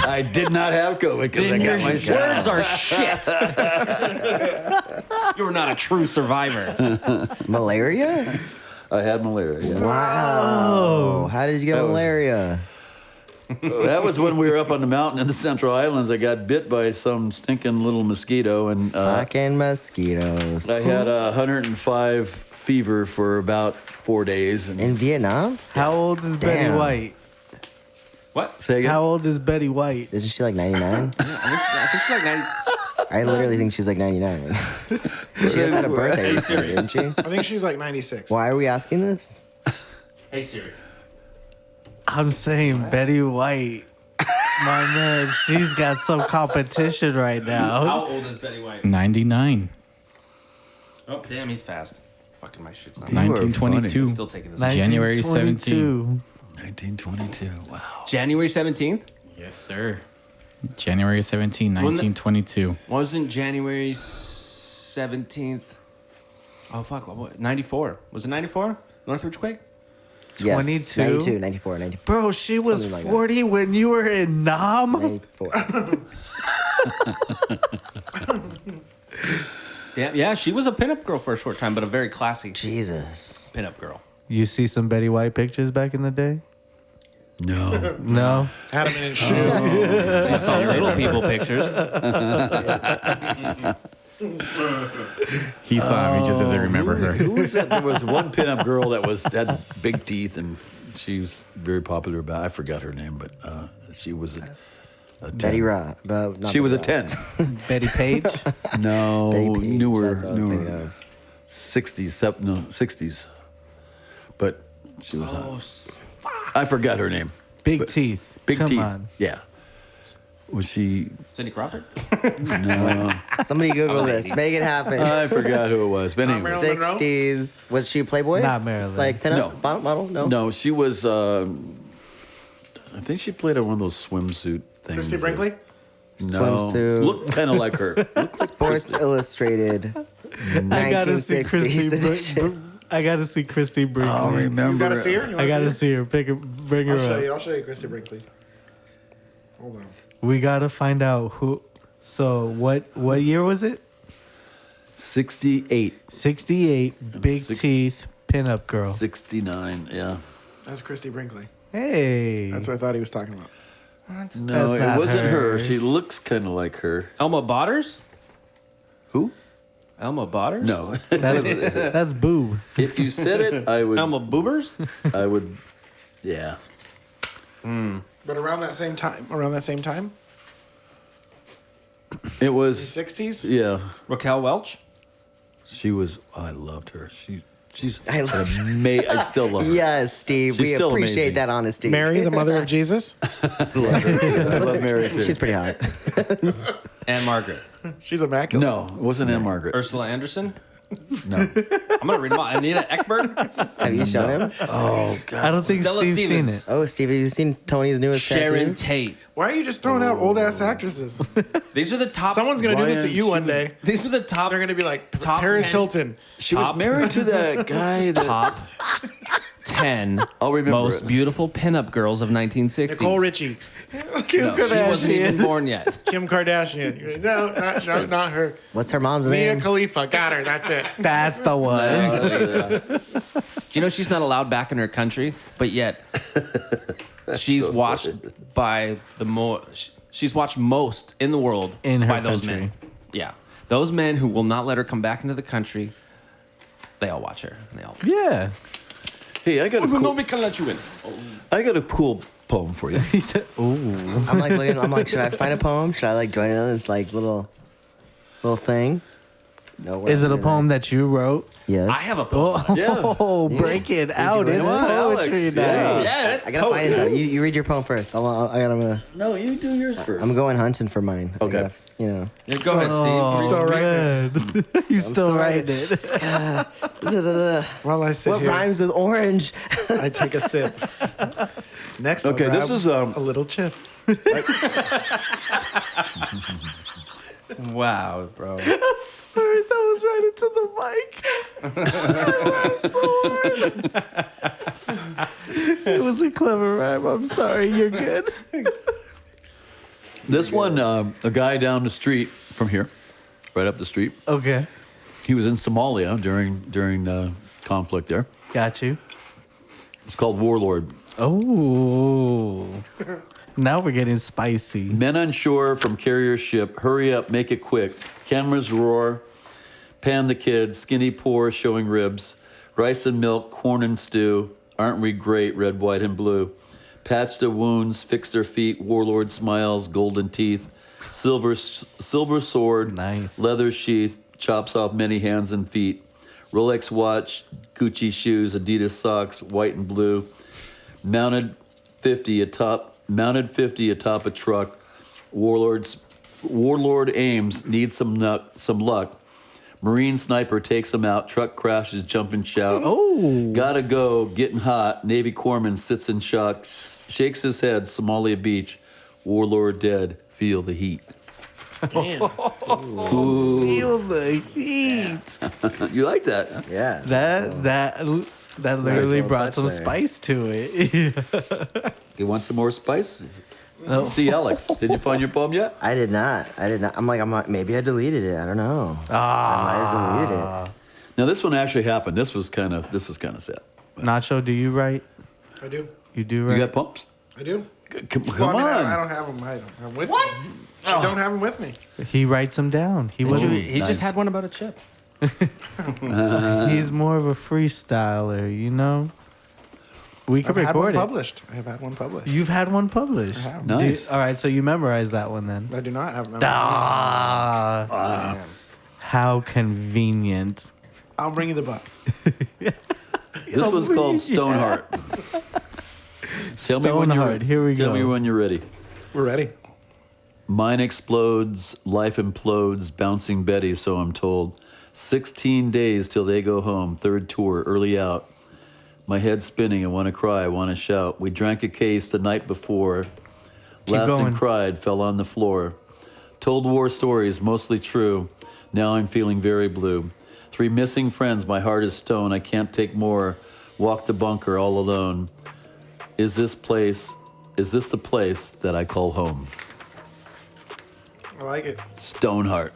I did not have COVID because I Then your got my shot. words are shit. You're not a true survivor. Malaria? I had malaria. Yeah. Wow. How did you get malaria? That was when we were up on the mountain in the Central Islands. I got bit by some stinking little mosquito, and Fucking mosquitoes. I had 105 fever for about 4 days. And In Vietnam? How old is Betty Damn. White? What? say again? How old is Betty White? Isn't she like 99? I think she's like 90. I literally think she's like 99. She just had a birthday recently, didn't she? I think she's like 96. Why are we asking this? Hey Siri. I'm saying Betty White. My man, she's got some competition right now. How old is Betty White? 99. Oh, damn, he's fast. Fucking my shit's not. 1922. Still taking this. January 1922. 1922. Wow. January 17th? Yes, sir. January 17, 1922. Wasn't January 17th? Oh, fuck. What? 94. Was it 94? Northridge quake? Yes. 22? 92, 94, 94. Bro, she was Something like that. 40 when you were in Nam. 94. Damn, yeah, she was a pinup girl for a short time, but a very classy Jesus. pinup girl. You see some Betty White pictures back in the day? No. No? Had him in his shoe. I saw little people pictures. He saw him. He just doesn't remember her. Who was that? There was one pinup girl that had big teeth, and she was very popular. About I forgot her name, but she was a 10. Betty Ross. She was a 10. Betty Page. No, Betty Page, newer, that's what I was thinking of. 60s. But she was. I forgot her name. Big teeth. Big Come teeth. on. Yeah. Was she? Cindy Crawford? No. Somebody Google this. Make it happen. I forgot who it was. But anyway. Marilyn Monroe? 60s. Was she a Playboy? Not Marilyn. Like pinup model? No. No, she was. I think she played on one of those swimsuit things. Christy Brinkley? No, Swimsuit. looked kind of like her. Looked like Sports Illustrated. I gotta see 1960s Christy. editions. I gotta see Christy Brinkley. Oh, remember? You gotta see her? You I wanna gotta see her? see her. Bring her I'll show up. you. I'll show you Christy Brinkley. Hold on. We gotta find out who. So what year was it? 68, 68. Big Six- teeth pinup girl. 69. Yeah. That's Christy Brinkley. Hey. That's what I thought he was talking about. No, That's it not wasn't her. her. She looks kind of like her. Elma Botters? Who? Elma Botters? No. That's boob. If you said it, I would. Elma Boobers? I would. Yeah. But around that same time, It was. 60s? Yeah. Raquel Welch? She was. I loved her. She's I love amazing. I still love her. Yes, Steve. She's we still appreciate amazing. that honesty. Mary, the mother of Jesus? I love her. I love Mary too. She's pretty hot. Anne Margaret? She's immaculate. No, it wasn't Anne Margaret. Ursula Anderson? No. I'm going to read them all. Anita Ekberg? Have you shown him? Oh God. I don't think Stella Steve's seen Stevens. it. Oh, Steve, have you seen Tony's newest Sharon tattoo? Tate. Why are you just throwing out old ass actresses? These are the top. Someone's gonna do this to Ryan, you she one was- day. These are the top. They're gonna be like Top Paris 10. Hilton. She was Top- married to that guy. That, top 10 I'll remember most it. beautiful pinup girls of 1960s. Nicole Richie, She wasn't even born yet. Kim Kardashian. No, not her. What's her mom's Mia name? Khalifa. Got her. That's it. That's the one. Do you know she's not allowed back in her country, but yet she's watched by the more. She's watched most in the world In her by those country. men. Yeah, those men who will not let her come back into the country. They all watch her. They all. Yeah. Hey, I got a cool, we can let you in. I got a cool poem for you. He said, "Ooh." I'm like looking. I'm like, should I find a poem? Should I like join in on this like little thing? No. we're Is not it a doing poem that you wrote? that. Yes. I have a poem. Oh, break it out. It's Come on, poetry Alex. night. Yeah. Yeah, it's I gotta find it though. You read your poem first. I'm gonna. No, you do yours first. I'm going hunting for mine. I Okay. gotta, you know. Yeah, go ahead, Steve. Oh, Still writing man. He's still sorry. writing it. While I sit What here, rhymes with orange? I take a sip. Next, I'll Okay, this grab is, a little chip. Wow, bro. Sorry, that was right into the mic. I laughed so hard. It was a clever rhyme. I'm sorry. You're good. This one, a guy down the street from here, right up the street. Okay. He was in Somalia during the conflict there. Got you. It's called Warlord. Oh. Now we're getting spicy. Men on shore from carrier ship, hurry up, make it quick. Cameras roar, pan the kids, skinny poor, showing ribs. Rice and milk, corn and stew. Aren't we great, red, white, and blue? Patch their wounds, fix their feet. Warlord smiles, golden teeth. Silver sword, Nice. leather sheath, chops off many hands and feet. Rolex watch, Gucci shoes, Adidas socks, white and blue. Mounted 50 atop a truck. Warlord aims, needs some luck. Marine sniper takes him out. Truck crashes, jump and shout. Oh. Gotta go, getting hot. Navy corpsman sits in shock, shakes his head. Somalia beach. Warlord dead. Feel the heat. Damn. Feel the heat. You like that? Huh? Yeah. That literally little brought touch some there. spice to it. You want some more spice? No. See, Alex, did you find your poem yet? I did not. I'm like, maybe I deleted it. I don't know. I might have deleted it. Now this one actually happened. This is kind of sad. Nacho, do you write? I do. You do You write? got poems? I do. Come Well, I on. I don't have them. I'm with what? Me. I don't have them with me. He writes them down. He was. He nice. just had one about a chip. He's more of a freestyler, you know. We could I've had one record it. published. I have had one published. You've had one published. I have. Nice. All right, so you memorized that one then. I do not have them. Ah, how convenient. I'll bring you the book. This was called Stoneheart. Tell me when Stoneheart, here we Tell go. me when you're ready. We're ready. Mine explodes, life implodes, bouncing Betty, so I'm told. 16 days till they go home, third tour, early out. My head spinning, I want to cry, I want to shout. We drank a case the night before, laughed going. and cried, fell on the floor. Told war stories, mostly true. Now I'm feeling very blue. 3 missing friends, my heart is stone, I can't take more. Walk the bunker all alone. Is this the place that I call home? I like it. Stoneheart.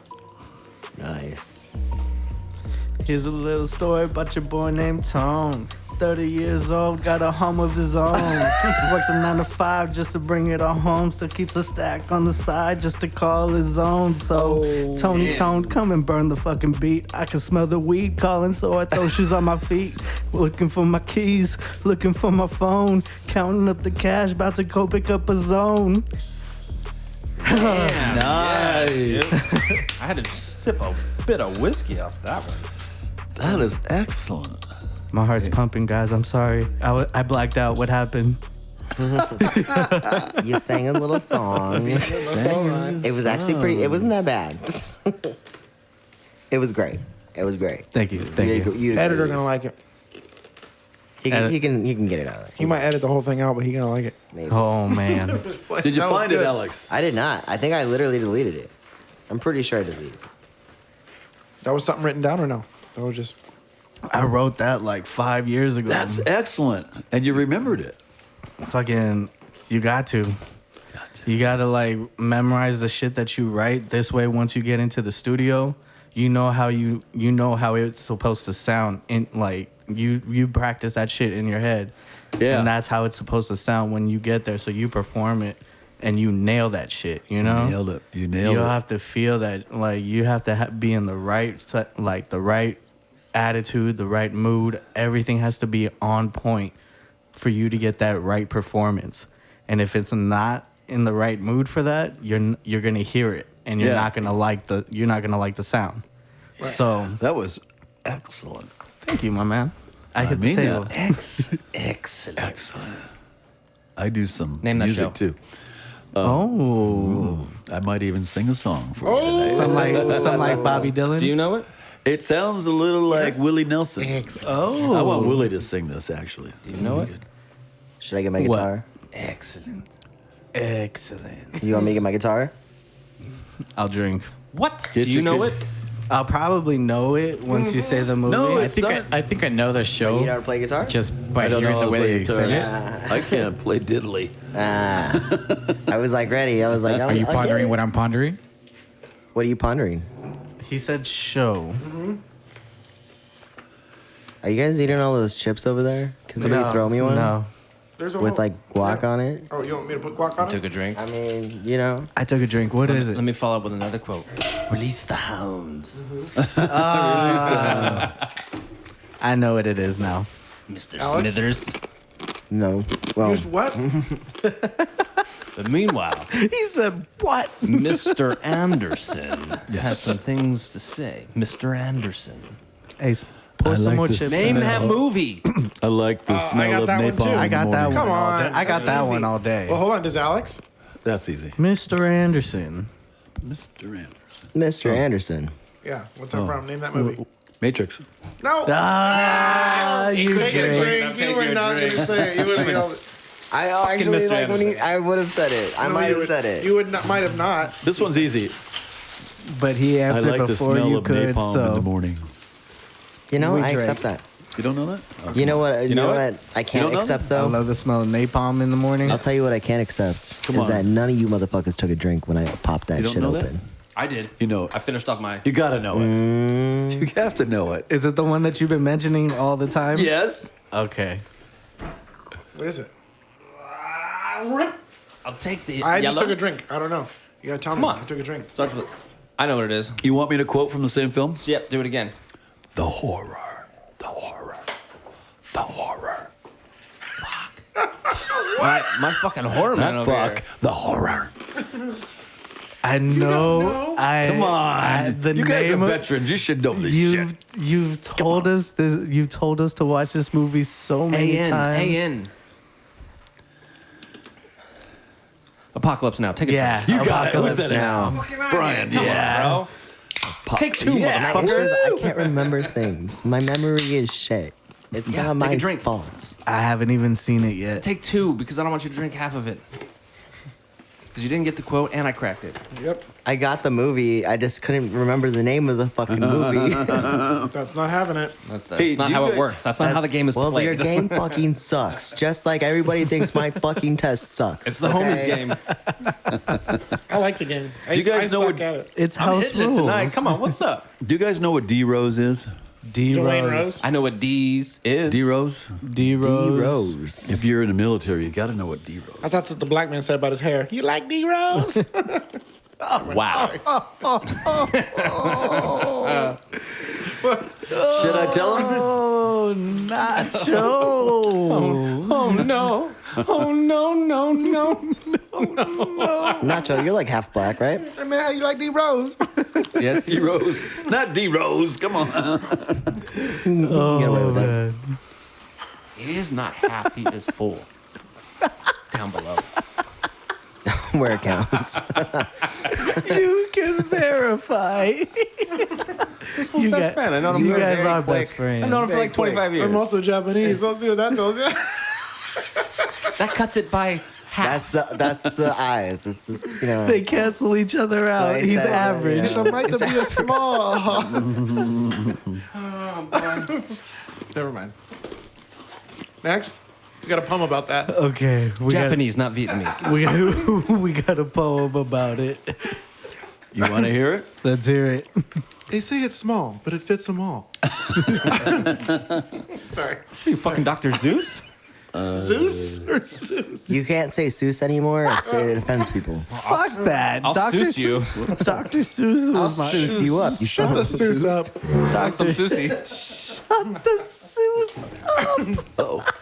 Nice. Here's a little story about your boy named Tone. 30 years old, got a home of his own. Works a 9 to 5 just to bring it all home. Still keeps a stack on the side just to call his own. So, Tony Tone, come and burn the fucking beat. I can smell the weed calling, so I throw shoes on my feet. Looking for my keys, looking for my phone. Counting up the cash, about to go pick up a zone. Damn. Nice. I had to sip a bit of whiskey off that one. That is excellent. My heart's pumping, guys. I'm sorry. I blacked out. What happened? You sang a little song. It was actually pretty. It wasn't that bad. It was great. It was great. Thank you. Thank you. Editor gonna like it. He can get it out of there. He might edit the whole thing out, but he gonna like it. Maybe. Oh, man. Did you find it, Alex? I did not. I think I literally deleted it. I'm pretty sure I deleted it. That was something written down or no? That was just. I wrote that like 5 years ago. That's excellent. And you remembered it. Fucking, you got to. You got to like memorize the shit that you write. This way, once you get into the studio, you know how it's supposed to sound. In like you practice that shit in your head. Yeah. And that's how it's supposed to sound when you get there. So you perform it and you nail that shit, you know? Nailed it. You nailed You'll it. have to feel that, like, you have to be in the right, like, the right attitude, the right mood. Everything has to be on point for you to get that right performance. And if it's not in the right mood for that, you're gonna hear it, and you're Yeah. not gonna like the sound. So That was excellent. thank you, my man. I hit the mean table. that. Excellent. I do some Name that music show. too. Oh, I might even sing a song for you tonight. some like Bobby Dylan. Do you know it? It sounds a little like Willie Nelson. Oh, I want Willie to sing this, actually. Do you know it? Should I get my What? guitar? Excellent. excellent. You want me to get my guitar? I'll drink. What? Get Do you your know kid- it? I'll probably know it once you say the movie. No, I it's think not. I think I know the show You know how to play guitar? just by I don't know hearing how the to way play they guitar. said it. I can't play diddly. I was like ready. I was like, Are you pondering what I'm pondering? What are you pondering? He said show. Are you guys eating all those chips over there? Can somebody throw me one? No. There's a With whole- like guac on it? Oh, you want me to put guac on Took it? a drink. I mean, you know. I took a drink. What is it? Let me follow up with another quote. Release the hounds, I know what it is now. Mr. Alex? Smithers. No. Well, Just what? But meanwhile, He said what? Mr. Anderson has some things to say. Mr. Anderson. Hey, pour I some like more this. chips. Name in that there. movie. I like the I smell got of that one, napalm. too. in I the got that morning. one Come all day. on, I got that's that easy. one all day. Well, hold on. Does Alex? That's easy. Mr. Anderson. Mr. Anderson. Mr. Anderson. Yeah. What's that from? Name that movie. Matrix. No. Ah, you Take a drink. drink. You were not going to say it. You would have yelled it. I actually Mr. like when Anderson. I would have said it. I No, might you have would- said it. You would not. Might have not. This one's easy. But he I answered like the before smell you of could, napalm in the so morning. You know, We I drank. accept that. You don't know that? You know what? You know know it? what? I can't don't know accept I though. love the smell of napalm in the morning. I'll tell you what I can't accept Come is on. that none of you motherfuckers took a drink when I popped that You don't shit know that? open. I did. You know it. I finished off my. You gotta know it. You have to know it. Is it the one that you've been mentioning all the time? Yes. Okay. What is it? I'll take the I just yellow. took a drink. I don't know. You gotta tell me. Come on. I took a drink. Starts with, I know what it is. You want me to quote from the same film? Yep, do it again. The horror. The horror. The horror. My fucking horror man Not over fuck. here. The horror. I know. know? Come on. The you guys are name of- veterans. You should know this shit. You've told us this. You've told us to watch this movie so many times. A-N. Apocalypse Now. Take a Yeah, drink. You got it. Who's Apocalypse that Now. Brian. Come Yeah. on, bro. Take two, My motherfucker. issue is I can't remember things. My memory is shit. It's Yeah, not take my a drink. fault. I haven't even seen it yet. Take two because I don't want you to drink half of it. Because you didn't get the quote and I cracked it. Yep. I got the movie. I just couldn't remember the name of the fucking movie. That's not having it. That's Hey, not do how you it guys- works. That's not how the game is Well, played. your game fucking sucks. Just like everybody thinks my fucking test sucks. It's the homies okay? game. I like the game. Do you guys know suck what- at it? It's I'm house hitting it rules. tonight. Come on, what's up? Do you guys know what D Rose is? D Dwayne Rose. Rose. I know what D's is. D Rose? D Rose. D Rose. If you're in the military, you got to know what D Rose I thought that's what the black man said about his hair. You like D Rose? Wow. Should I tell him? Oh, Nacho. Oh no. Oh no, no, no. Nacho, you're like half black, right? Hey, man, how you like D Rose? Yes, D Rose. Not D Rose. Come on. You get away with that. He is not half, he is full. Down below. Where it counts. You can verify. You best friend. I know him you very, guys very are quick. best friends. I know him for like 25 years. I'm also Japanese. So let's see what that tells you. That cuts it by half. That's the eyes. It's just, you know. They cancel each other out. I He's said that, average. So might be a small. Never mind. Next. You got a poem about that. Okay. Japanese, not Vietnamese. We got a poem about it. You want to hear it? Let's hear it. They say it's small, but it fits them all. Sorry. You fucking Dr. Zeus? Zeus or Zeus? You can't say Seuss anymore. It offends people. Fuck that. I'll Dr. Seuss you. Dr. Seuss was my Seuss you up. You Shut the son of a Zeus up. Want some Dr. sushi? Shut the Seuss up.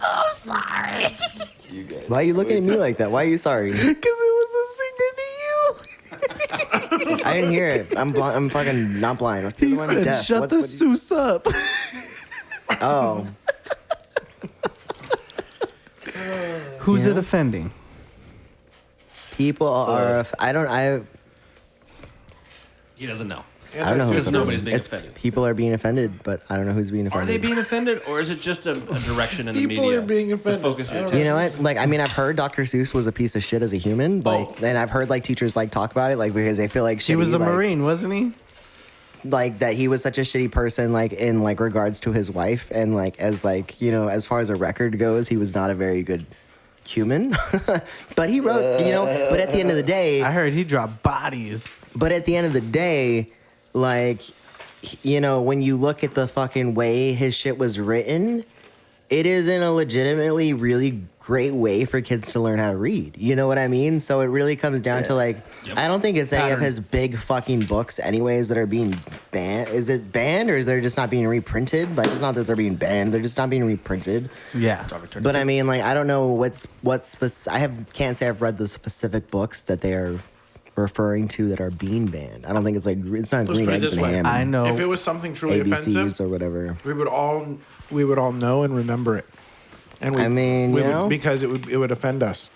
I'm sorry. Why are you looking at me like that? Why are you sorry? Because it was a singer to you. I didn't hear it. I'm blind. I'm fucking not blind. What's the He other one? said, Deaf. shut What- the what did you- Seuss up. Oh, Who's Yeah. it offending? people are. He doesn't know. I don't know. who's Because nobody's offended. being It's- offended. People are being offended, but I don't know who's being Are offended. they being offended, or is it just a direction in the People media are being offended. to focus your I don't attention? You know what? Like, I mean, I've heard Dr. Seuss was a piece of shit as a human, like, Oh. and I've heard like teachers like talk about it, like because they feel like He was shitty, a like, Marine, wasn't he? like that he was such a shitty person, like in like regards to his wife, and like as like you know, as far as a record goes, he was not a very good human. But he wrote, you know. But at the end of the day, I heard he dropped bodies. But at the end of the day, like, you know, when you look at the fucking way his shit was written, it isn't a legitimately really great way for kids to learn how to read. You know what I mean? So it really comes down to like, I don't think it's any of Pattern. his big fucking books anyways that are being banned. Is it banned or is they're just not being reprinted? Like, it's not that they're being banned. They're just not being reprinted. Yeah. But I mean, like, I don't know can't say I've read the specific books that they are referring to that are being banned. I don't think it's like it's not Let's green put it eggs this and way. ham. I know. If it was something truly ABCs offensive, or whatever. we would all know and remember it. And I mean, we you would, know? because it would offend us.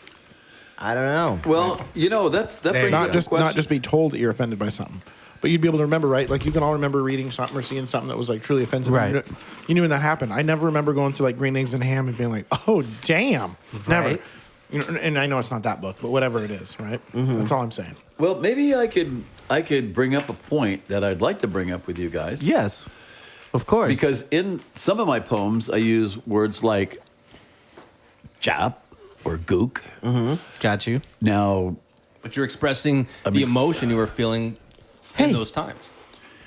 I don't know. Well, you know, that brings Not up just a question. not just be told that you're offended by something, but you'd be able to remember, right? Like you can all remember reading something or seeing something that was like truly offensive. Right. You knew when that happened. I never remember going through like Green Eggs and Ham and being like, oh damn, never. Right. You know, and I know it's not that book, but whatever it is, right? Mm-hmm. That's all I'm saying. Well, maybe I could bring up a point that I'd like to bring up with you guys. Yes. Of course. Because in some of my poems, I use words like jap or gook. got you. Now, But you're expressing the mean- emotion you were feeling Hey. in those times.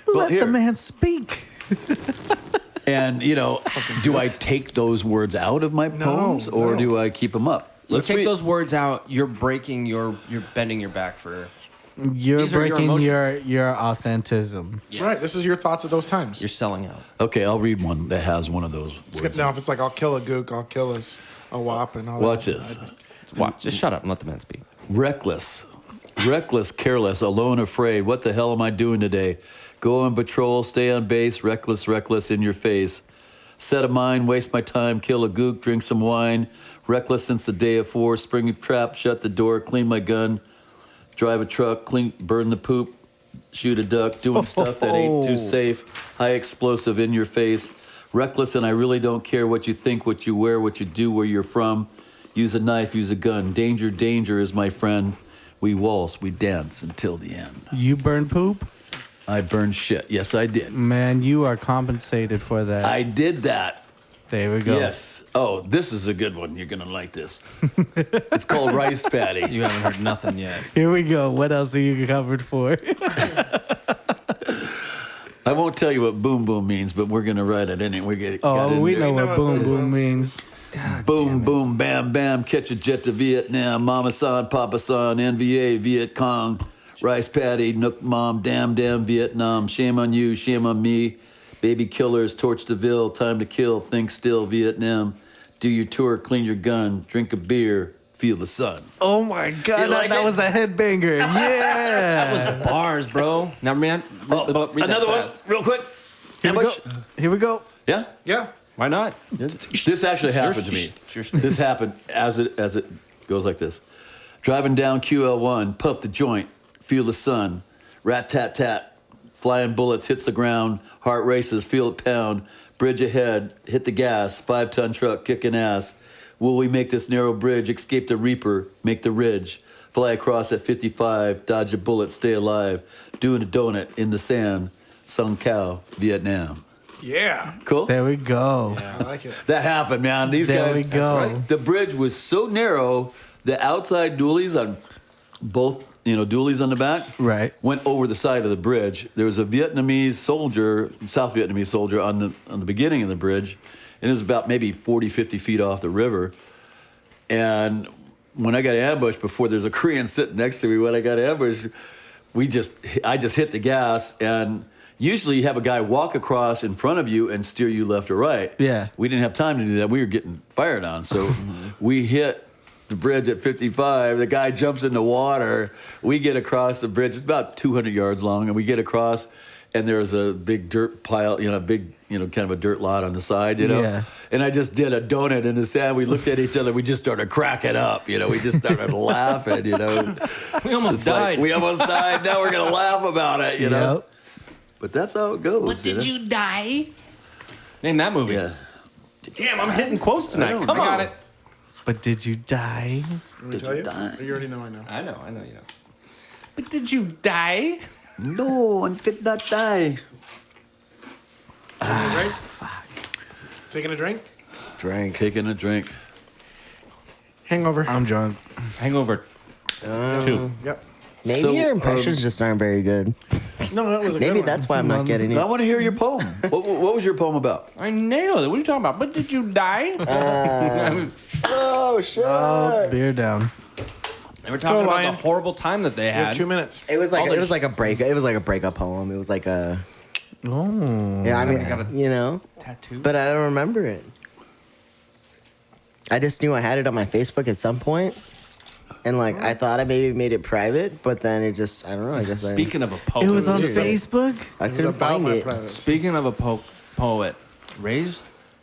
well, Let here, the man speak. And, do I take those words out of my poems or do I keep them up? You take those words out, you're bending your back for. You're These are your breaking emotions. your authenticism. Yes. Right. This is your thoughts at those times. You're selling out. Okay, I'll read one that has one of those words. Now, if it's like, I'll kill a gook, I'll kill a wop, and all Watch that. this. Watch. Just shut up and let the man speak. Reckless, careless, alone, afraid. What the hell am I doing today? Go on patrol, stay on base, reckless in your face. Set a mind, waste my time, kill a gook, drink some wine. Reckless since the day of 4, spring a trap, shut the door, clean my gun. Drive a truck, burn the poop, shoot a duck, doing stuff that ain't too safe, high explosive in your face. Reckless and I really don't care what you think, what you wear, what you do, where you're from. Use a knife, use a gun. Danger is my friend. We waltz, we dance until the end. You burn poop? I burned shit. Yes, I did. Man, you are compensated for that. I did that. There we go. Yes. Oh, this is a good one. You're going to like this. It's called rice patty. You haven't heard nothing yet. Here we go. What else are you covered for? I won't tell you what boom boom means, but we're going to write it anyway. We know what boom boom means. Boom, boom, bam, bam, catch a jet to Vietnam. Mama san, Papa san, NVA, Viet Cong. Rice patty, Nook Mom, damn, Vietnam. Shame on you, shame on me. Baby killers, torch the Ville, time to kill, think still, Vietnam. Do your tour, clean your gun, drink a beer, feel the sun. Oh my God, like that it? was a headbanger. Yeah. That was bars, bro. Now, man, read Another one, fast. real quick. Here we go. Here we go. Yeah? Yeah. Why not? This actually happened to me. It's your This happened as it goes like this. Driving down QL1, puff the joint, feel the sun, rat-tat-tat, flying bullets hits the ground, heart races, feel it pound, bridge ahead, hit the gas, 5-ton truck kicking ass. Will we make this narrow bridge, escape the reaper, make the ridge, fly across at 55, dodge a bullet, stay alive, doing a donut in the sand, Sung Cao, Vietnam. Yeah. Cool? There we go. I like it. That happened, man. These There guys. we go. The bridge was so narrow, the outside dualies on both, dualies on the back, Right. went over the side of the bridge. There was a Vietnamese soldier, South Vietnamese soldier, on the beginning of the bridge, and it was about maybe 40, 50 feet off the river. And when I got ambushed, before there's a Korean sitting next to me, when I got ambushed, I just hit the gas, and usually you have a guy walk across in front of you and steer you left or right. Yeah. We didn't have time to do that. We were getting fired on. So we hit the bridge at 55. The guy jumps in the water. We get across the bridge. It's about 200 yards long. And we get across, and there's a big dirt pile, kind of a dirt lot on the side, Yeah. And I just did a donut in the sand. We looked at each other. We just started cracking up, We just started laughing, We almost died. We almost died. Now we're going to laugh about it, Yep. But that's how it goes. But did you die? Name that movie. Yeah. Damn, I'm hitting quotes tonight. Come I got on. it. But did you die? Let me Did tell you you? die? You already know I know. I know you know. But did you die? No, I did not die. Taking a drink? Taking a drink? Taking a drink. Hangover. I'm drunk. Hangover 2. Yep. Maybe So, your impressions just aren't very good. No, that was a Maybe good one. that's why I'm not getting I it. want to hear your poem. What was your poem about? I nailed it. What are you talking about? But did you die? Oh, shit. Oh, beer down. They were talking Go, about Lion. the horrible time that they You have had. 2 minutes. It was All like the- it was like a break. It was like a breakup poem. It was like a Oh. yeah. I mean, got a- Tattoo. but I don't remember it. I just knew I had it on my Facebook at some point, and like I thought I maybe made it private, but then it just I don't know. I guess Speaking of a poet, It was on Weird. Facebook? I It was couldn't about find my it. private. Speaking of a poet, raise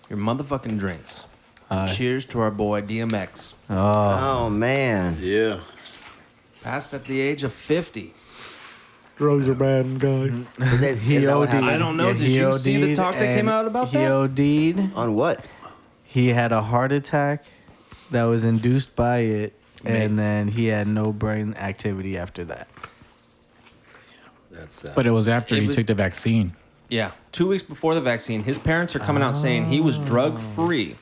your motherfucking drinks. Cheers to our boy DMX. Oh man, Yeah. Passed at the age of 50. Drugs are bad, guy. is that, He is that what OD'd. happened? I don't know. Yeah, Did he you see the OD'd talk that came and out about he that? OD'd. On what? He had a heart attack that was induced by it, and then he had no brain activity after that. That's sad. But it was after It he was- took the vaccine. Yeah, 2 weeks before the vaccine, his parents are coming out saying he was drug free.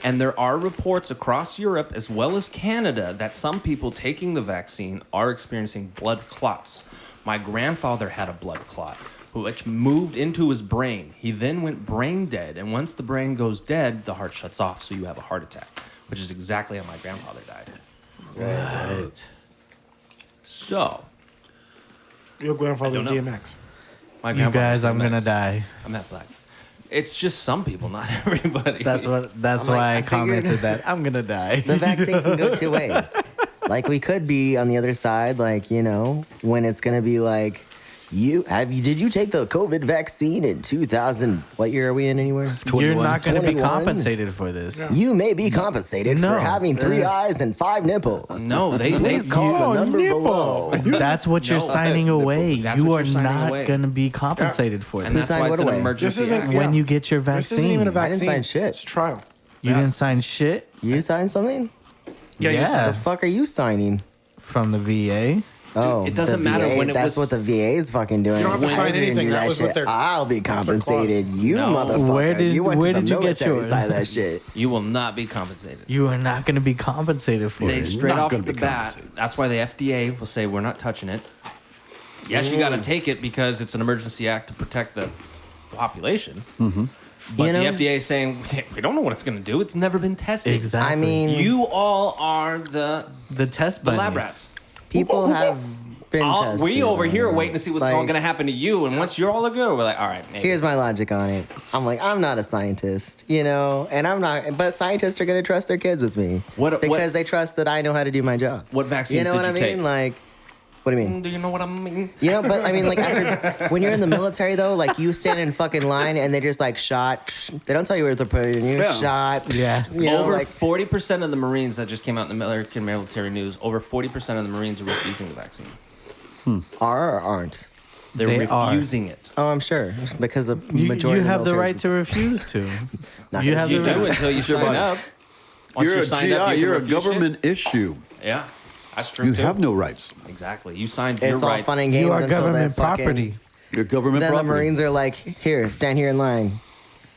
And there are reports across Europe as well as Canada that some people taking the vaccine are experiencing blood clots. My grandfather had a blood clot. which moved into his brain. He then went brain dead, and once the brain goes dead, the heart shuts off, so you have a heart attack, which is exactly how my grandfather died. Right. So, Your grandfather I don't know. DMX. my You grandfather guys, was I'm gonna next. die. I'm that black. It's just some people, not everybody. That's why like, I I figured- commented that I'm gonna die. The vaccine can go two ways. Like we could be on the other side, like, you know, when it's gonna be like, did you take the COVID vaccine in 2000? What year are we in anywhere? You're not going to be 21? compensated for this. You may be compensated No. for having 3 eyes and 5 nipples. No, they Please call the number nipple. below. That's what you're No. signing away. That's You what are you're signing not away. going to be compensated for and this. that's why signed it's what an away? emergency. This isn't act. When you get your This vaccine. isn't even a I didn't vaccine. sign shit. It's trial. You didn't sign shit You signed something? Yeah. The fuck are you signing? from the VA. Oh, it doesn't the matter VA, when it that's was- what the VA is fucking doing. You don't have to Why sign is it gonna anything. do That was what shit? their- I'll be compensated. You No. motherfucker. Where did- you went where to the did you get military yours? side of that shit. You will not be compensated. You are not going to be compensated for They it. straight not off gonna the be bat. compensated. That's why the FDA will say we're not touching it. Yes, you got to take it because it's an emergency act to protect the population. Mm-hmm. But You know- the FDA is saying we don't know what it's going to do. It's never been tested. Exactly. I mean, You all are the the lab bunnies. rats. people have been tested. We over here are waiting to see what's Like, going to happen to you. And once you're all good, we're like, all right, maybe. Here's my logic on it. I'm like, I'm not a scientist, you know, and I'm not. But scientists are gonna trust their kids with me because they trust that I know how to do my job. What vaccines You know did what you I mean? take? Like, what do you mean? Do you know what I mean? You know, but I mean, like, after, when you're in the military, though, like, you stand in fucking line and they just, like, shot. They don't tell you where to put it in. You Yeah. shot. Yeah. You know, Over like, 40% of the Marines that just came out in the American military news, over 40% of the Marines are refusing the vaccine. are or aren't. They're They are. refusing it. Oh, I'm sure. Because of You majority of have the military right to refuse to. Not You gonna have You the do right. until you Sure, sign buddy. up. Once You're a signed GI. up, you can You're a refuse government issue. it. Yeah, that's true You too. have no rights. Exactly. You signed your It's all rights. fun and games You are until government that fucking- property. You're government Then the property. Marines are like, here, stand here in line.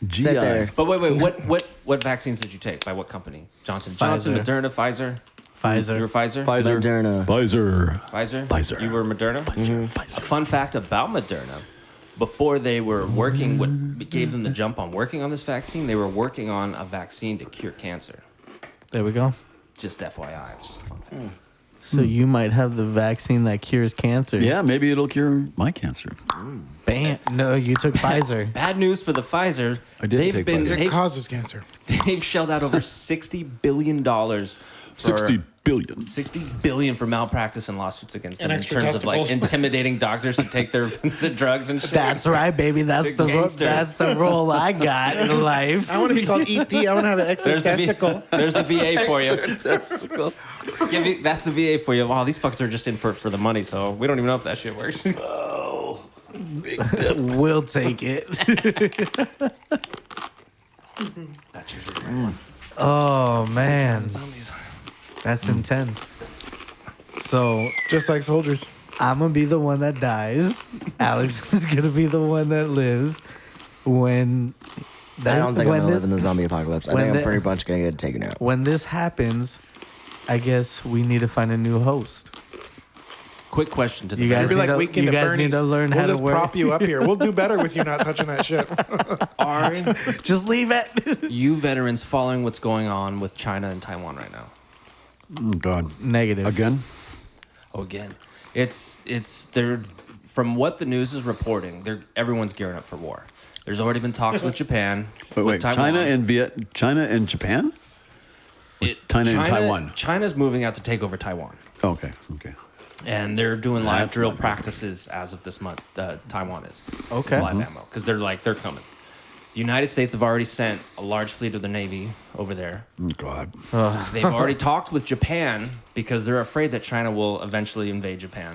GI. Sit there. But wait, what vaccines did you take? By what company? Johnson Johnson, Pfizer. Moderna, Pfizer. Pfizer. You were Pfizer. Pfizer. Moderna. Pfizer. Pfizer. Pfizer. You were Moderna. Pfizer. A fun fact about Moderna: before they were working, what gave them the jump on working on this vaccine? They were working on a vaccine to cure cancer. There we go. Just FYI, it's just a fun fact. So you might have the vaccine that cures cancer. Yeah, maybe it'll cure my cancer. Bam. No, you took Pfizer. Bad news for the Pfizer. I did take Pfizer. It causes cancer. They've shelled out over $60 billion. For 60 billion. $60 billion for malpractice and lawsuits against them And in extra terms of like testicles. intimidating doctors to take their the drugs and shit. That's right, baby. That's Big the gangster. that's the role I got in life. I want to be called ET. I want to have an extra There's the, testicle. there's the VA for you. That's the VA for you. Wow, these fuckers are just in for the money, so we don't even know if that shit works. We'll take it. That's usually the right one. Oh man, Zombies. that's intense. So Just like soldiers. I'm gonna be the one that dies. Alex is gonna be the one that lives. When I don't think I'm when gonna thi- live in the zombie apocalypse. I when think I'm the- pretty much gonna get taken out. when this happens, I guess we need to find a new host. Quick question to the You guys It'd be need like to- Weekend you at guys Bernie's. need to learn we'll how to just work. prop you up here. We'll do better with you not touching that shit. Are Just leave it. you veterans following what's going on with China and Taiwan right now? Oh, God. Negative. Again? Oh, again, it's they're from what the news is reporting. Everyone's gearing up for war. There's already been talks with Japan. with Wait. Taiwan. China and Japan? China and Taiwan. China's moving out to take over Taiwan, Okay. and they're doing live That's drill not good. practices as of this month. Taiwan is Okay. live ammo because they're coming. The United States have already sent a large fleet of the Navy over there. Oh, God. They've already talked with Japan because they're afraid that China will eventually invade Japan.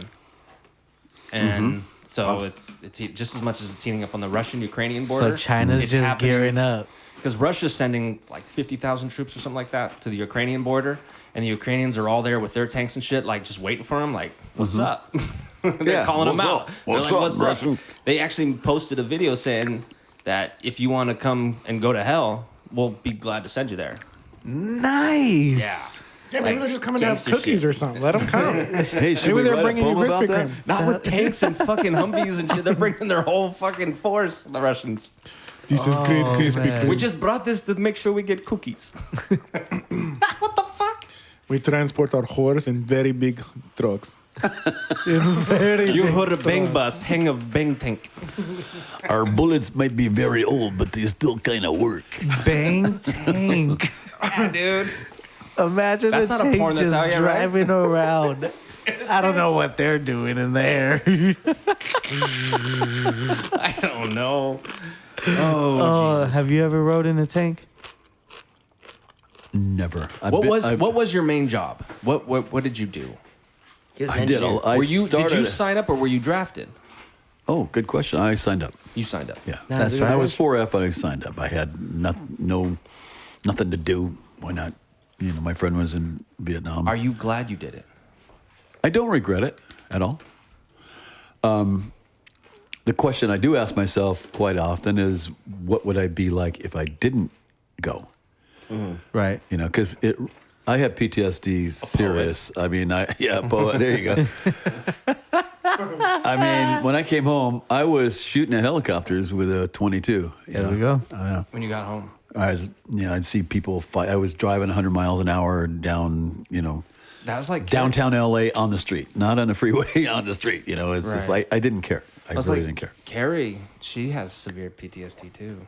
And so it's just as much as it's heating up on the Russian-Ukrainian border. So China's it's just happening gearing up. because Russia's sending like 50,000 troops or something like that to the Ukrainian border, and the Ukrainians are all there with their tanks and shit, like just waiting for them. Like, what's up? They're Yeah, calling them what's out. up? They're What's like, up, what's Russian? up? They actually posted a video saying that if you want to come and go to hell, we'll be glad to send you there. Nice. Yeah. Yeah, maybe like, they're just coming to have gangster cookies shit. or something. Let them come. Hey, should Maybe we they're write a bringing you poem about Krispy that? Kreme. Not with tanks and fucking Humvees and shit. They're bringing their whole fucking force, the Russians. This is great Krispy man. Kreme. We just brought this to make sure we get cookies. What the fuck? We transport our horse in very big trucks. You heard a bang bus, hang a bang tank. Our bullets might be very old, but they still kind of work. Bang tank. Yeah, dude. Imagine That's a not a tank porn that's just out yet, right? driving around. I don't know what they're doing in there. I don't know. Oh, have you ever rode in a tank? Never. What was your main job? What did you do? He was an I did. engineer. Did you sign up or were you drafted? Oh, good question. I signed up. You signed up. Yeah, That's I right. was 4F and I signed up. I had nothing to do. Why not? You know, my friend was in Vietnam. Are you glad you did it? I don't regret it at all. The question I do ask myself quite often is, what would I be like if I didn't go? Right. You know, because I had PTSD serious. I mean, poet. There you go. I mean, when I came home, I was shooting at helicopters with a 22. There we go. When you got home? I'd see people fight. I was driving 100 miles an hour down, That was like downtown LA on the street, not on the freeway, on the street. You know, it's just Right. like, I didn't care. I was really like, didn't care. Carrie, she has severe PTSD too.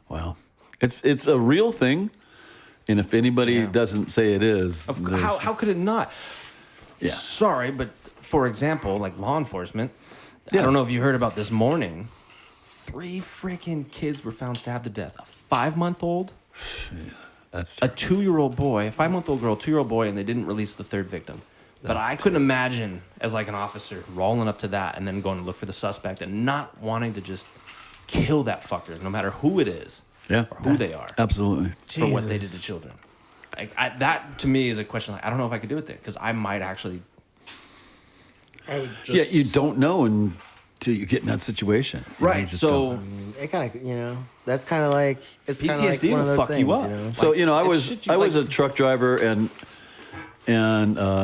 Wow. It's a real thing. And if anybody Yeah. doesn't say it is, Of course, how could it not? Yeah. Sorry, but for example, like law enforcement, I Yeah. don't know if you heard about this morning. 3 freaking kids were found stabbed to death. A 5-month-old, that's a 2-year-old boy, a 5-month-old girl, 2-year-old boy, and they didn't release the 3rd victim. But I couldn't imagine as like an officer rolling up to that and then going to look for the suspect and not wanting to just kill that fucker, no matter who it is yeah, or who they are, absolutely. for what they did Jesus. to children. Like that to me is a question. Like I don't know if I could do it there because I might actually. I would just, Yeah, you don't know until you get in that situation. You know, you Right. just So don't. It kind of, that's kind of like it's kind of like PTSD one of will those fuck things, you up. So like, I it's was shit you I was like- a truck driver and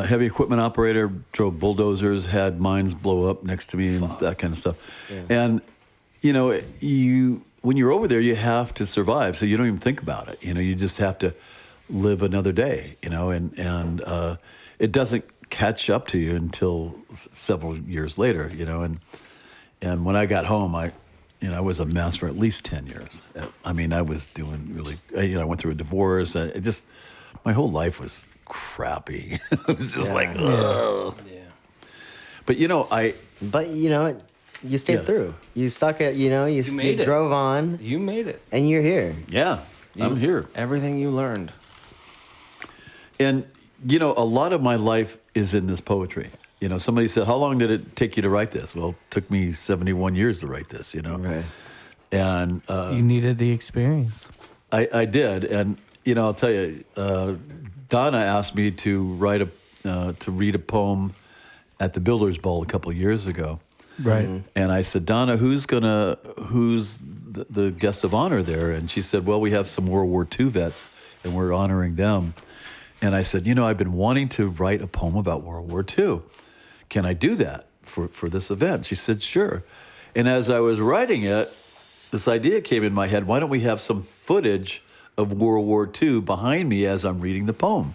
heavy equipment operator. Drove bulldozers, had mines blow up next to me and that kind of stuff. And when you're over there, you have to survive, so you don't even think about it. You know, you just have to live another day. You know, and it doesn't catch up to you until several years later. You know, and when I got home, I was a mess for at least 10 years. I mean, I was doing really, I went through a divorce. My whole life was crappy. It was just like, ugh. Yeah. But, But you stayed Yeah. through. You stuck it. You made it. drove on, You made it. and you're here. yeah, I'm here. Everything you learned. And, a lot of my life is in this poetry. Somebody said, how long did it take you to write this? Well, it took me 71 years to write this, Right. And You needed the experience. I did. And, I'll tell you, Donna asked me to read a poem at the Builders Ball a couple of years ago. Right. And I said, Donna, who's the guest of honor there? And she said, well, we have some World War II vets, and we're honoring them. And I said, I've been wanting to write a poem about World War II. Can I do that for this event? She said, sure. And as I was writing it, this idea came in my head, why don't we have some footage of World War II behind me as I'm reading the poem?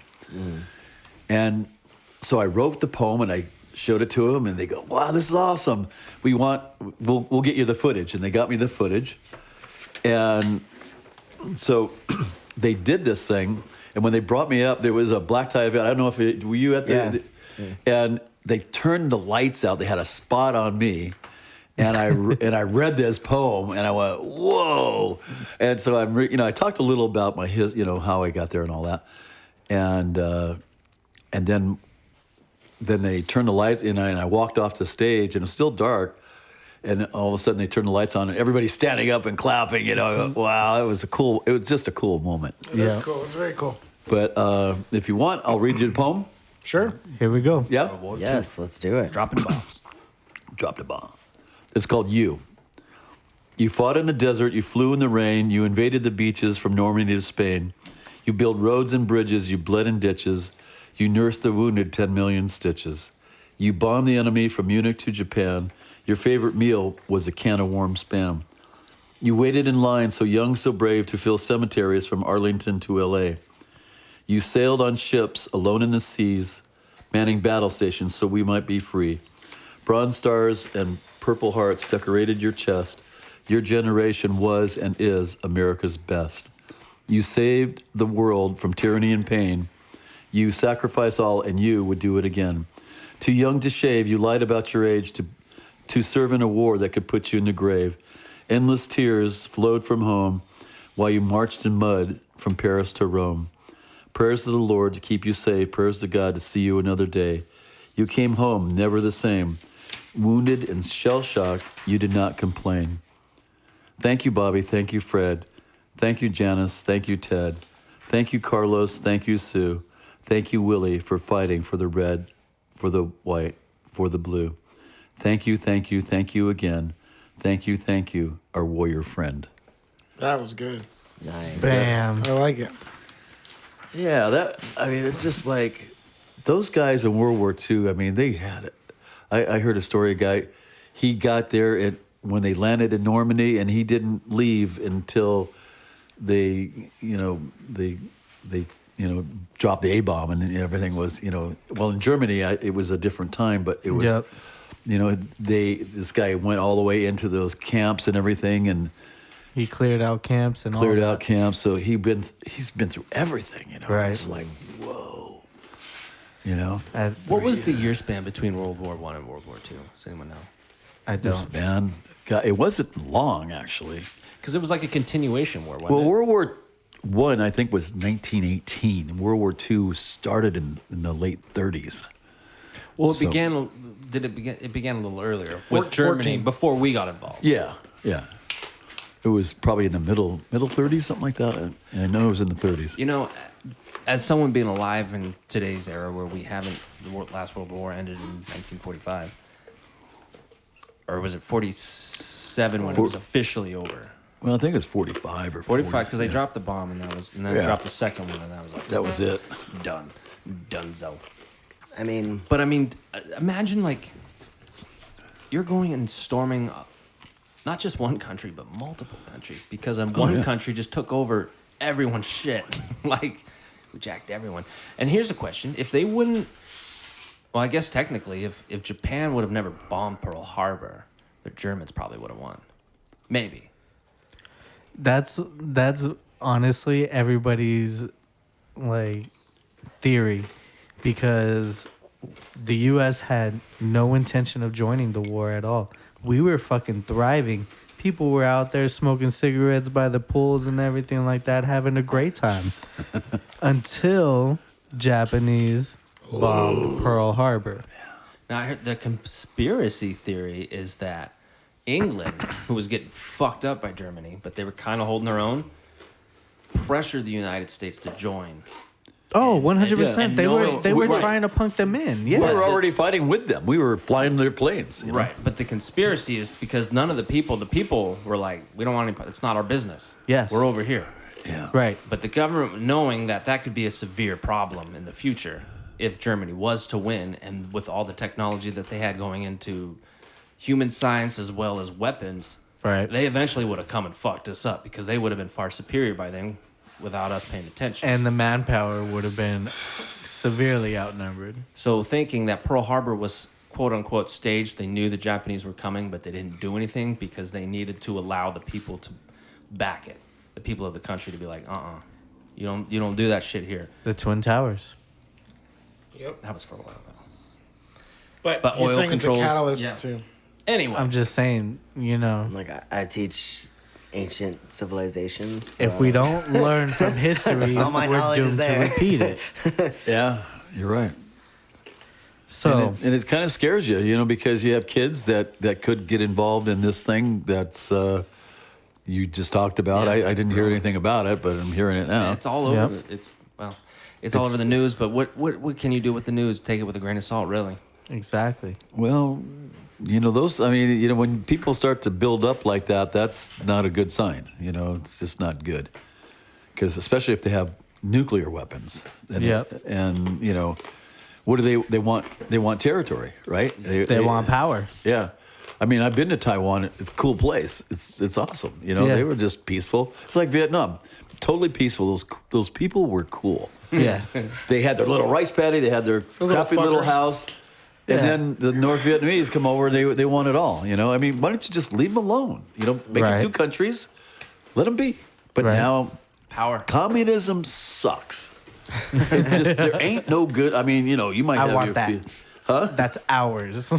And so I wrote the poem and I showed it to them, and they go, wow, this is awesome. We'll get you the footage. And they got me the footage. And so they did this thing. And when they brought me up, there was a black tie event. I don't know if were you at the, and they turned the lights out. They had a spot on me. And I read this poem, and I went, whoa! And so I talked a little about how I got there and all that, and then they turned the lights, and I walked off the stage, and it was still dark, and all of a sudden they turned the lights on, and everybody's standing up and clapping. I go, wow! It was just a cool moment. That's cool. It's very cool. But if you want, I'll read you the poem. Sure. Here we go. Yeah, Yes, let's do it. Dropping bombs. dropped a bomb. It's called You. You fought in the desert, you flew in the rain, you invaded the beaches from Normandy to Spain. You build roads and bridges, you bled in ditches, you nursed the wounded 10 million stitches. You bombed the enemy from Munich to Japan. Your favorite meal was a can of warm Spam. You waited in line so young, so brave to fill cemeteries from Arlington to L.A. You sailed on ships alone in the seas, manning battle stations so we might be free. Bronze stars and purple hearts decorated your chest. Your generation was and is America's best. You saved the world from tyranny and pain. You sacrificed all and you would do it again. Too young to shave, you lied about your age to serve in a war that could put you in the grave. Endless tears flowed from home while you marched in mud from Paris to Rome. Prayers to the Lord to keep you safe. Prayers to God to see you another day. You came home never the same. Wounded and shell-shocked, you did not complain. Thank you, Bobby. Thank you, Fred. Thank you, Janice. Thank you, Ted. Thank you, Carlos. Thank you, Sue. Thank you, Willie, for fighting for the red, for the white, for the blue. Thank you, thank you, thank you again. Thank you, our warrior friend. That was good. Nice. Bam. I like it. Yeah, it's just like those guys in World War II, I mean, they had it. I heard a story, a guy, he got there when they landed in Normandy, and he didn't leave until they dropped the A-bomb, and everything was, well, in Germany, it was a different time, but it was, Yep. This guy went all the way into those camps and everything, and He cleared out camps and cleared all out that. camps. So he's been through everything, Right. It's like, whoa, What was the year span between World War I and World War II? Does anyone know? I This don't. man, God, it wasn't long actually. Because it was like a continuation war, wasn't Well, it? World War One, I think, was 1918, and World War II started in the late 30s. Well, So- it began a little earlier with Germany 14. before we got involved. Yeah. It was probably in the middle 30s, something like that. And I know it was in the 30s. You know, as someone being alive in today's era where we haven't, last World War ended in 1945, or was it 47 when it was officially over? Well, I think it's 45 or 40. 45 because they yeah. dropped the bomb and then Yeah. dropped the second one and that was like That was it. donezo. I mean, But I mean, imagine like you're going and storming not just one country but multiple countries because one country just took over everyone's shit. Like we jacked everyone. And here's the question: if they wouldn't, well, I guess technically, if Japan would have never bombed Pearl Harbor, the Germans probably would have won. Maybe. That's honestly everybody's like theory, because the U.S. had no intention of joining the war at all. We were fucking thriving. People were out there smoking cigarettes by the pools and everything like that, having a great time, until Japanese bombed Pearl Harbor. Now I heard the conspiracy theory is that England, who was getting fucked up by Germany, but they were kind of holding their own, pressured the United States to join. Oh, 100%. and They were knowing- they were Right. trying to punk them in. We Yeah. were already fighting with them. We were flying their planes. you know? Right, but the conspiracy is because none of the people were like, we don't want any, it's not our business. Yes. We're over here. Yeah. Right. But the government, knowing that could be a severe problem in the future if Germany was to win, and with all the technology that they had going into human science as well as weapons, Right. they eventually would have come and fucked us up because they would have been far superior by then without us paying attention. And the manpower would have been severely outnumbered. So thinking that Pearl Harbor was quote unquote staged, they knew the Japanese were coming, but they didn't do anything because they needed to allow the people to back it. The people of the country to be like, you don't do that shit here. The Twin Towers. Yep. That was for a while though. But oil he's saying controls, it's a catalyst yeah. too. Anyway, I'm just saying, like I teach ancient civilizations. So if we don't learn from history, All my we're knowledge is doomed to there. repeat it. Yeah, you're right. So, And it kind of scares you, because you have kids that could get involved in this thing that's you just talked about. Yeah. I didn't hear anything about it, but I'm hearing it now. it's all over. Yep. It's all over the news. But what can you do with the news? Take it with a grain of salt, really. exactly. Well, those. I mean, when people start to build up like that, that's not a good sign. It's just not good. Because especially if they have nuclear weapons. And, Yep. and you know, what do they want? They want territory, right? They want power. Yeah. I mean, I've been to Taiwan. It's a cool place. It's awesome. You know, Yeah. they were just peaceful. It's like Vietnam. Totally peaceful. Those people were cool. Yeah. They had their little rice paddy. They had their little crappy little fuckers. house. And Yeah. then the North Vietnamese come over. They want it all. You know, I mean, why don't you just leave them alone? You know, make Right. it 2 countries. Let them be. But Right. now, Power. communism sucks. There ain't no good. I mean, you know, you might I have want your that. That's ours.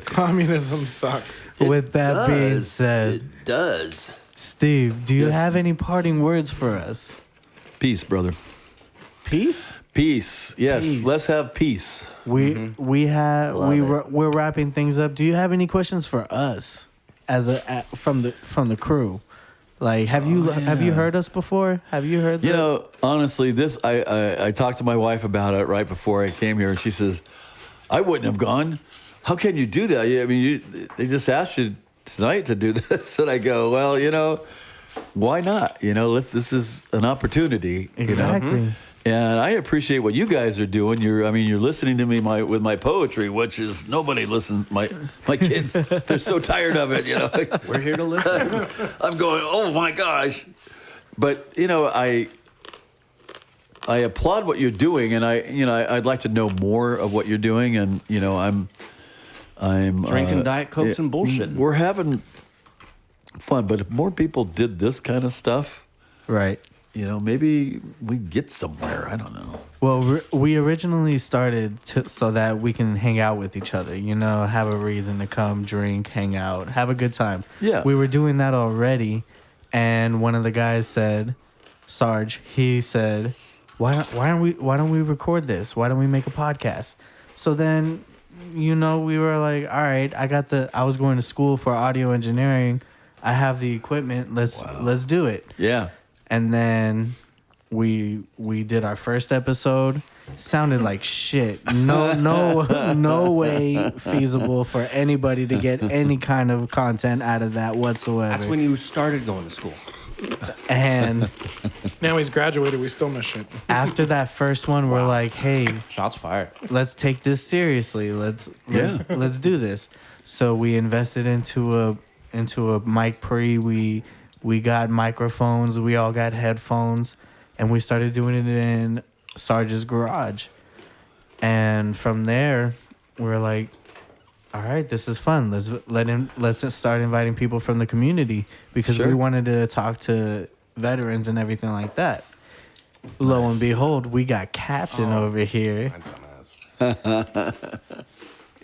Communism sucks. With that being does. said, It does. Steve, do you Yes. have any parting words for us? Peace, brother. Peace. Peace. Yes, Peace. let's have peace. We're wrapping things up. Do you have any questions for us from the crew? Like, have you heard us before? Have you heard? You know, honestly, this I talked to my wife about it right before I came here, and she says, "I wouldn't have gone. How can you do that? I mean, they just asked you tonight to do this," and I go, "Well, you know, why not? You know, this is an opportunity. Exactly. You know? And I appreciate what you guys are doing. You're listening to me with my poetry, which is nobody listens. My kids, they're so tired of it. You know, We're here to listen. I'm going, oh my gosh. But you know, I applaud what you're doing, and I'd like to know more of what you're doing. And you know, I'm Drinking Diet Cokes and bullshit. We're having fun, but if more people did this kind of stuff, Right. you know, maybe we'd get somewhere. I don't know. Well, we originally started so that we can hang out with each other, you know, have a reason to come, drink, hang out, have a good time. Yeah. We were doing that already, and one of the guys said, Sarge, he said, why don't we record this? Why don't we make a podcast? So then, you know, we were like, all right, I was going to school for audio engineering. I have the equipment. Let's do it. Yeah. And then we did our first episode. Sounded like shit. No way feasible for anybody to get any kind of content out of that whatsoever. That's when you started going to school. And Now he's graduated. We still miss shit. after that first one, we're like, hey, Shots fired. let's take this seriously. Let's do this. So we invested into a mic pre. We got microphones. We all got headphones, and we started doing it in Sarge's garage. And from there, we're like, all right, this is fun. Let's start inviting people from the community because Sure. we wanted to talk to veterans and everything like that. Lo and behold, we got Captain over here.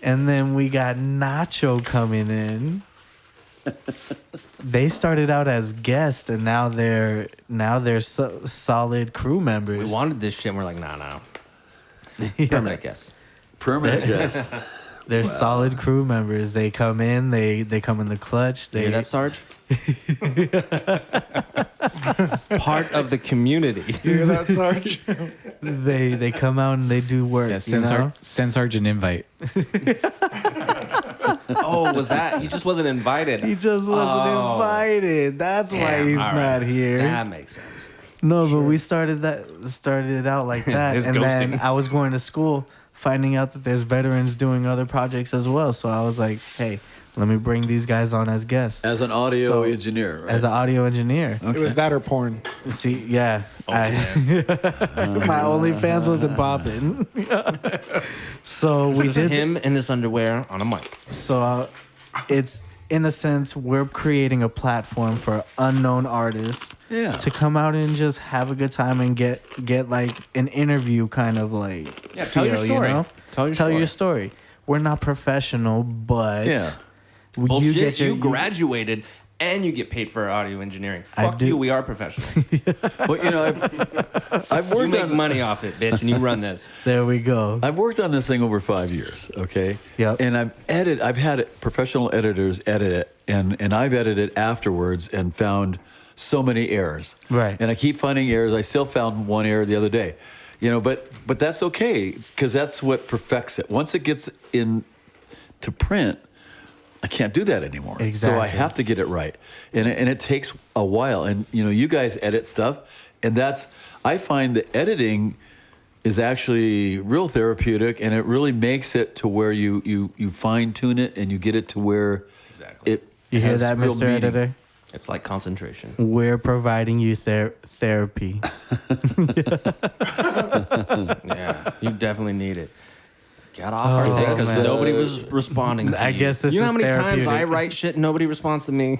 And then we got Nacho coming in. They started out as guests, and now they're solid crew members. We wanted this shit, and we're like, nah. Yeah. Permanent guest. Permanent guest. They're solid crew members. They come in. They come in the clutch. You They hear that, Sarge? Part of the community. You hear that, Sarge? they come out and they do work. Yeah, you know? send Sarge an invite. Oh, was that? He just wasn't invited. He just wasn't invited. That's why Damn, he's all right. not here. That makes sense. No, but we started it out like that, His and then ghosting. I was going to school, finding out that there's veterans doing other projects as well. So I was like, hey, let me bring these guys on as guests, As an audio So, engineer, right? as an audio engineer. It was that or porn. See, yeah, my OnlyFans wasn't popping. So we Just did him in his underwear on a mic. So it's in a sense we're creating a platform for unknown artists Yeah. to come out and just have a good time and get like an interview kind of like Yeah, tell your feel, story. You know? Tell your your story. We're not professional, but Yeah. Bullshit, you graduated and you get paid for audio engineering. I Fuck do. you, we are professional. Well, you know, I've You worked make on money off it, bitch, and you run this. There we go. I've worked on this thing over 5 years, okay? Yep. And I've had professional editors edit it, and I've edited afterwards and found so many errors. Right. And I keep finding errors. I still found one error the other day. You know, but that's okay, because that's what perfects it. Once it gets in to print, I can't do that anymore. So I Exactly. have to get it right. And it takes a while. And, you guys edit stuff. And I find that editing is actually real therapeutic, and it really makes it to where you fine tune it and you get it to where Exactly. You hear has that, real Mr. meaning. Editor? It's like concentration. We're providing you therapy. Yeah, you definitely need it. Got off our thing because man. nobody was responding to I you. guess this You know how is many times I therapeutic. write shit and nobody responds to me?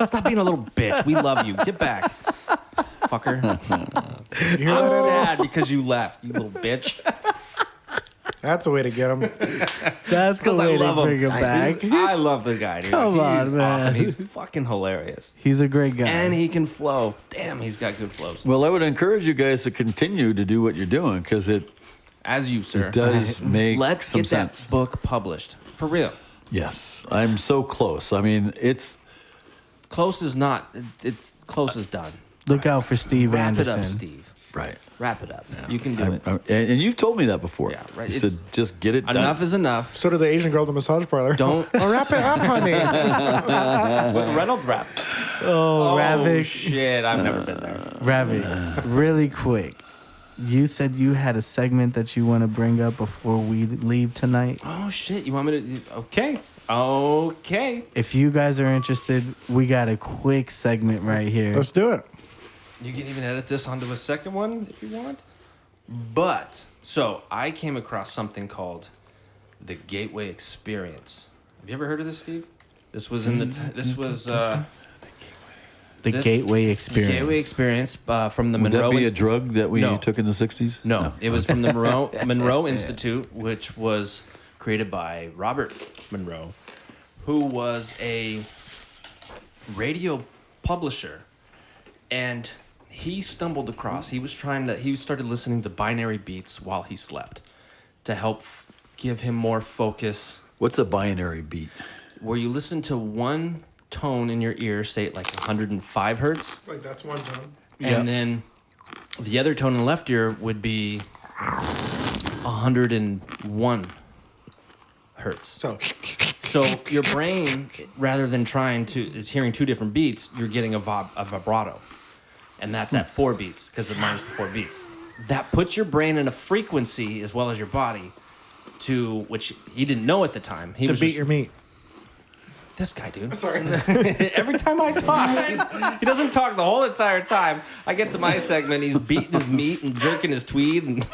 Stop being a little bitch. We love you. Get back. Fucker. You hear I'm that? sad because you left, you little bitch. That's a way to get him. That's the Because I way to love bring him. him back. I love the guy, dude. Come He's on, man. awesome. He's fucking hilarious. He's a great guy. And he can flow. Damn, he's got good flows. Well, I would encourage you guys to continue to do what you're doing because it As you, sir. does make Let's some get sense. that book published. For real. Yes, I'm so close. I mean, it's Close is not. It's close is done. Look out for Steve Wrap Anderson. it up, Steve. right. Wrap it up. You can do it. And you've told me that before. Yeah, right. You It's- said just get it done. Enough is enough. So did the Asian girl at the massage parlor. Don't Oh, wrap it up, honey. with Reynolds wrap. Oh, Ravik. shit! I've never been there. Ravik, really quick. You said you had a segment that you want to bring up before we leave tonight. Oh shit! You want me to? Okay. If you guys are interested, we got a quick segment right here. Let's do it. You can even edit this onto a second one if you want. But so I came across something called the Gateway Experience. Have you ever heard of this, Steve? This was in the. The this- Gateway Experience. Gateway Experience from the Would Monroe. that be a Inst- drug that we No. took in the 60s? No, it was from the Monroe Institute, which was created by Robert Monroe, who was a radio publisher, and he stumbled across. He started listening to binary beats while he slept to help give him more focus. What's a binary beat? Where you listen to one tone in your ear, say at like 105 hertz, Like that's one tone. and then the other tone in the left ear would be 101 hertz. So So your brain, rather than is hearing two different beats, you're getting a vibrato, and that's at 4 beats because it minus the 4 beats. That puts your brain in a frequency as well as your body, to which he didn't know at the time. He to was beat just, your meat. this guy, dude. Sorry. Every time I talk, he doesn't talk the whole entire time. I get to my segment, he's beating his meat and jerking his tweed, and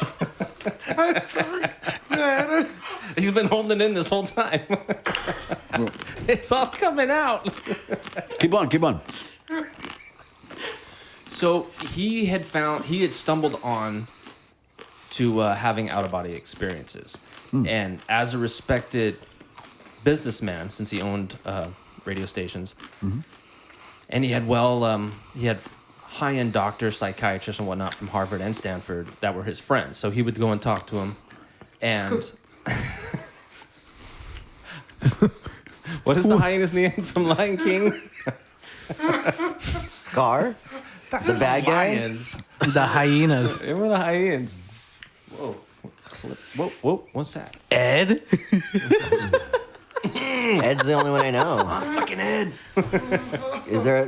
I'm sorry. Go ahead. he's been holding it in this whole time. It's all coming out. Keep on. So he had stumbled on to having out-of-body experiences. And as a respected businessman, since he owned radio stations, and he had high-end doctors, psychiatrists, and whatnot from Harvard and Stanford that were his friends. So he would go and talk to him. And what is the hyena's name from Lion King? Scar, the bad guy. Lions. The hyenas. They were the hyenas. Whoa. Whoa. What's that? Ed? Ed's the only one I know. Oh, it's fucking Ed.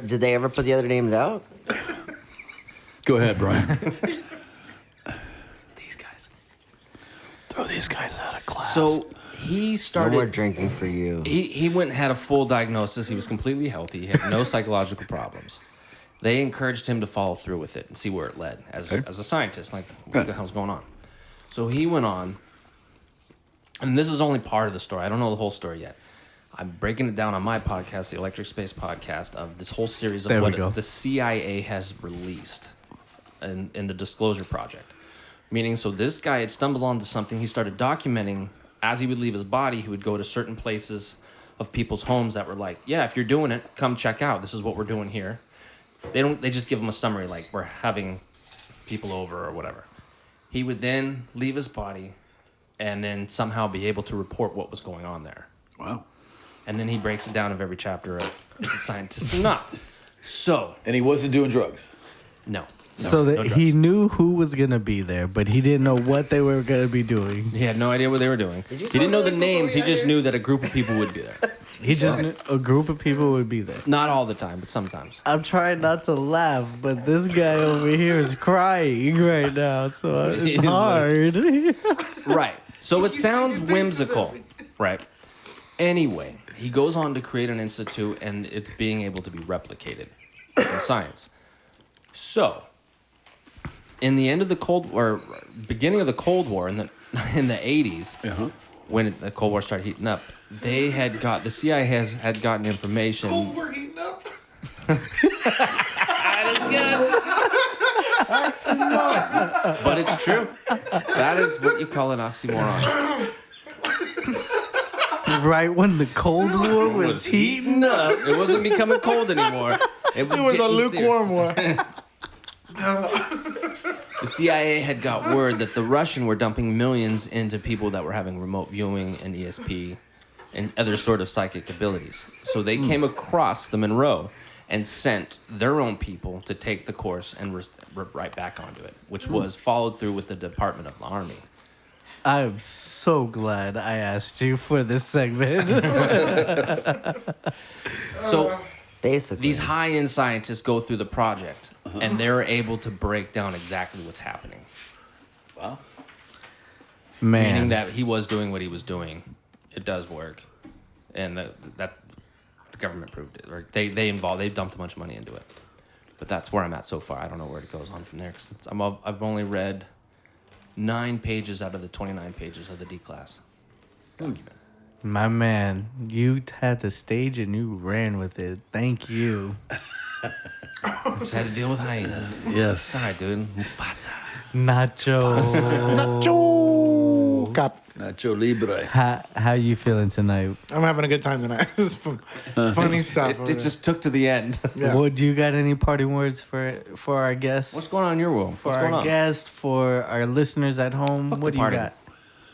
Did they ever put the other names out? Go ahead, Brian. These guys. Throw these guys out of class. So he No started. more drinking for you. He went and had a full diagnosis. He was completely healthy. He had no psychological problems. They encouraged him to follow through with it and see where it led as a scientist. Like, what the hell's going on? So he went on, and this is only part of the story. I don't know the whole story yet. I'm breaking it down on my podcast, the Electric Space Podcast, of this whole series of There we what go. the CIA has released in the Disclosure Project. Meaning, so this guy had stumbled onto something. He started documenting as he would leave his body. He would go to certain places of people's homes that were like, "Yeah, if you're doing it, come check out. This is what we're doing here." They just give him a summary like, "We're having people over," or whatever. He would then leave his body, and then somehow be able to report what was going on there. Wow. And then he breaks it down of every chapter of is it scientist or not. So And he wasn't doing drugs. no. So no that drugs. he knew who was going to be there, but he didn't know what they were going to be doing. He had no idea what they were doing. Did you He didn't know smell the this before names. we He got just here? knew that a group of people would be there. He just knew a group of people would be there. Not all the time, but sometimes. I'm trying not to laugh, but this guy over here is crying right now, so it's hard. Right. So it sounds whimsical. Right. Anyway, he goes on to create an institute, and it's being able to be replicated in science. So, in the end of the Cold War, beginning of the Cold War in the 80s, when the Cold War started heating up, the CIA had gotten information. Cold War heating up. But it's true. That is what you call an oxymoron. Right when the Cold War was heating up. It wasn't becoming cold anymore. It was It was a getting lukewarm war. The CIA had got word that the Russian were dumping millions into people that were having remote viewing and ESP and other sort of psychic abilities. So they came across the Monroe and sent their own people to take the course and right back onto it, which was followed through with the Department of the Army. I'm so glad I asked you for this segment. So Basically. these high-end scientists go through the project, and they're able to break down exactly what's happening. Wow. Man. Meaning that he was doing what he was doing. It does work. And that the government proved it. Or they've dumped a bunch of money into it. But that's where I'm at so far. I don't know where it goes on from there. Cause I've only read 9 pages out of the 29 pages of the D-class document. My man, you had the stage and you ran with it. Thank you. Just had to deal with hyenas. Yes. It's all right, dude. Mufasa. Nacho. Nacho. Cap. Nacho Libre. How you feeling tonight? I'm having a good time tonight. This is funny stuff. It just took to the end. Yeah. What, do you got any parting words for our guests? What's going on in your world? for What's going our on? guests, for our listeners at home? Fuck What the do you party. got?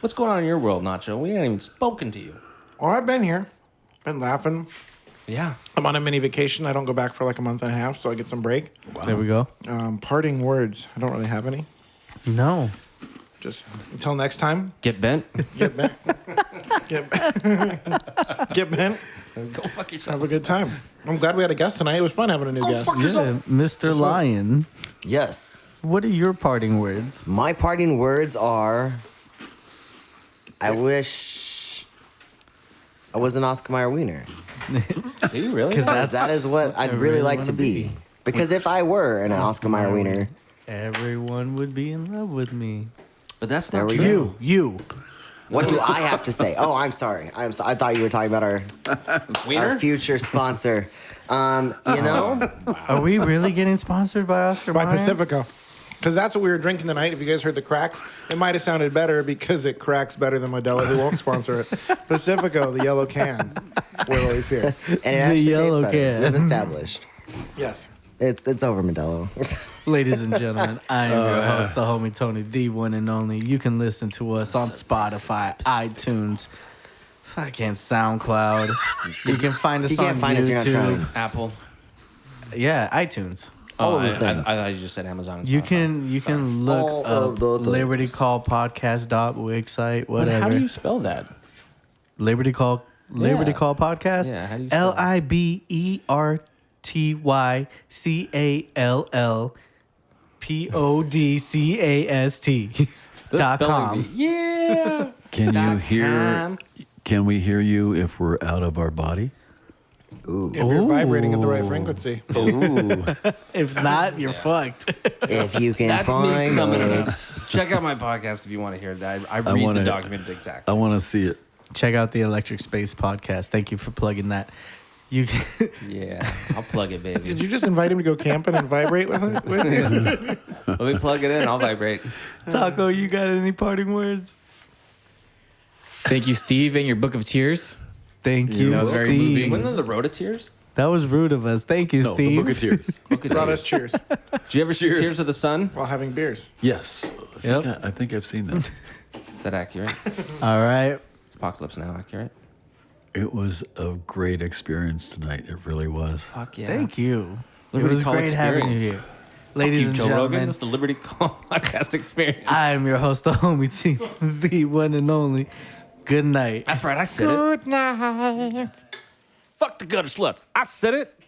What's going on in your world, Nacho? We ain't even spoken to you. Oh, I've been here. Been laughing. Yeah. I'm on a mini vacation. I don't go back for like a month and a half, so I get some break. There we go. Parting words. I don't really have any. No. Just until next time. Get bent. Get bent. Get bent. Go fuck yourself. Have a good time. I'm glad we had a guest tonight. It was fun having a new guest. Yeah, Mr. Lion, Yes. what are your parting words? My parting words are I wish I was an Oscar Mayer wiener. Do you really? 'Cause That is what I'd I really really like wanna to be. Because if I were an Oscar Mayer wiener, Everyone would be in love with me. But that's There not we true. go. You. what do I have to say? Oh, I'm sorry. I thought you were talking about our Wiener? future sponsor. You know, Are we really getting sponsored by Oscar By Mayer? Pacifico. Because that's what we were drinking tonight. If you guys heard the cracks, it might have sounded better because it cracks better than Modelo, who won't sponsor it. Pacifico, the yellow can. We're always here. and it actually yellow tastes better. can. We've established. Yes. It's over Modelo. Ladies and gentlemen, I am your host, the homie Tony, the one and only. You can listen to us on Spotify, iTunes, fucking SoundCloud. You can find us If you on can't find us, you're not trying. YouTube. Apple. Yeah, iTunes. All Oh, of the things. I thought you just said Amazon. and You Spotify. can All look of up the things. Liberty Call Podcast.wixsite, But whatever. how do you spell that? Liberty Call Podcast? Yeah, how do you spell it? LIBERTYCALLPODCAST The spelling .com. bee. Yeah. Can we hear you if we're out of our body? If you're vibrating at the right frequency. If not, you're fucked. If you can That's me find summing it us. up. Check out my podcast if you want to hear that. I read wanna- the document exactly. I want to see it. Check out the Electric Space Podcast. Thank you for plugging that. You can, Yeah, I'll plug it, baby. Did you just invite him to go camping and vibrate with it? Let me plug it in. I'll vibrate. Taco, you got any parting words? Thank you, Steve, and your Book of Tears. Thank you, That was very Steve. moving. Wasn't that the Road of Tears? That was rude of us. Thank you, No, Steve. the Book of Tears. Book of Brought Tears. us cheers Did you ever see Cheers. Tears of the Sun? while having beers. Yes. Yep. I think I've seen that. Is that accurate? All right. Apocalypse Now accurate? It was a great experience tonight. It really was. Fuck yeah. Thank you. Liberty it was Call great having you experience. here. Ladies you, and Joe Rogan. gentlemen, It's the Liberty Call podcast experience. I am your host, the homie team, the one and only. Good night. That's right. I said it. Good night. Fuck the gutter sluts. I said it.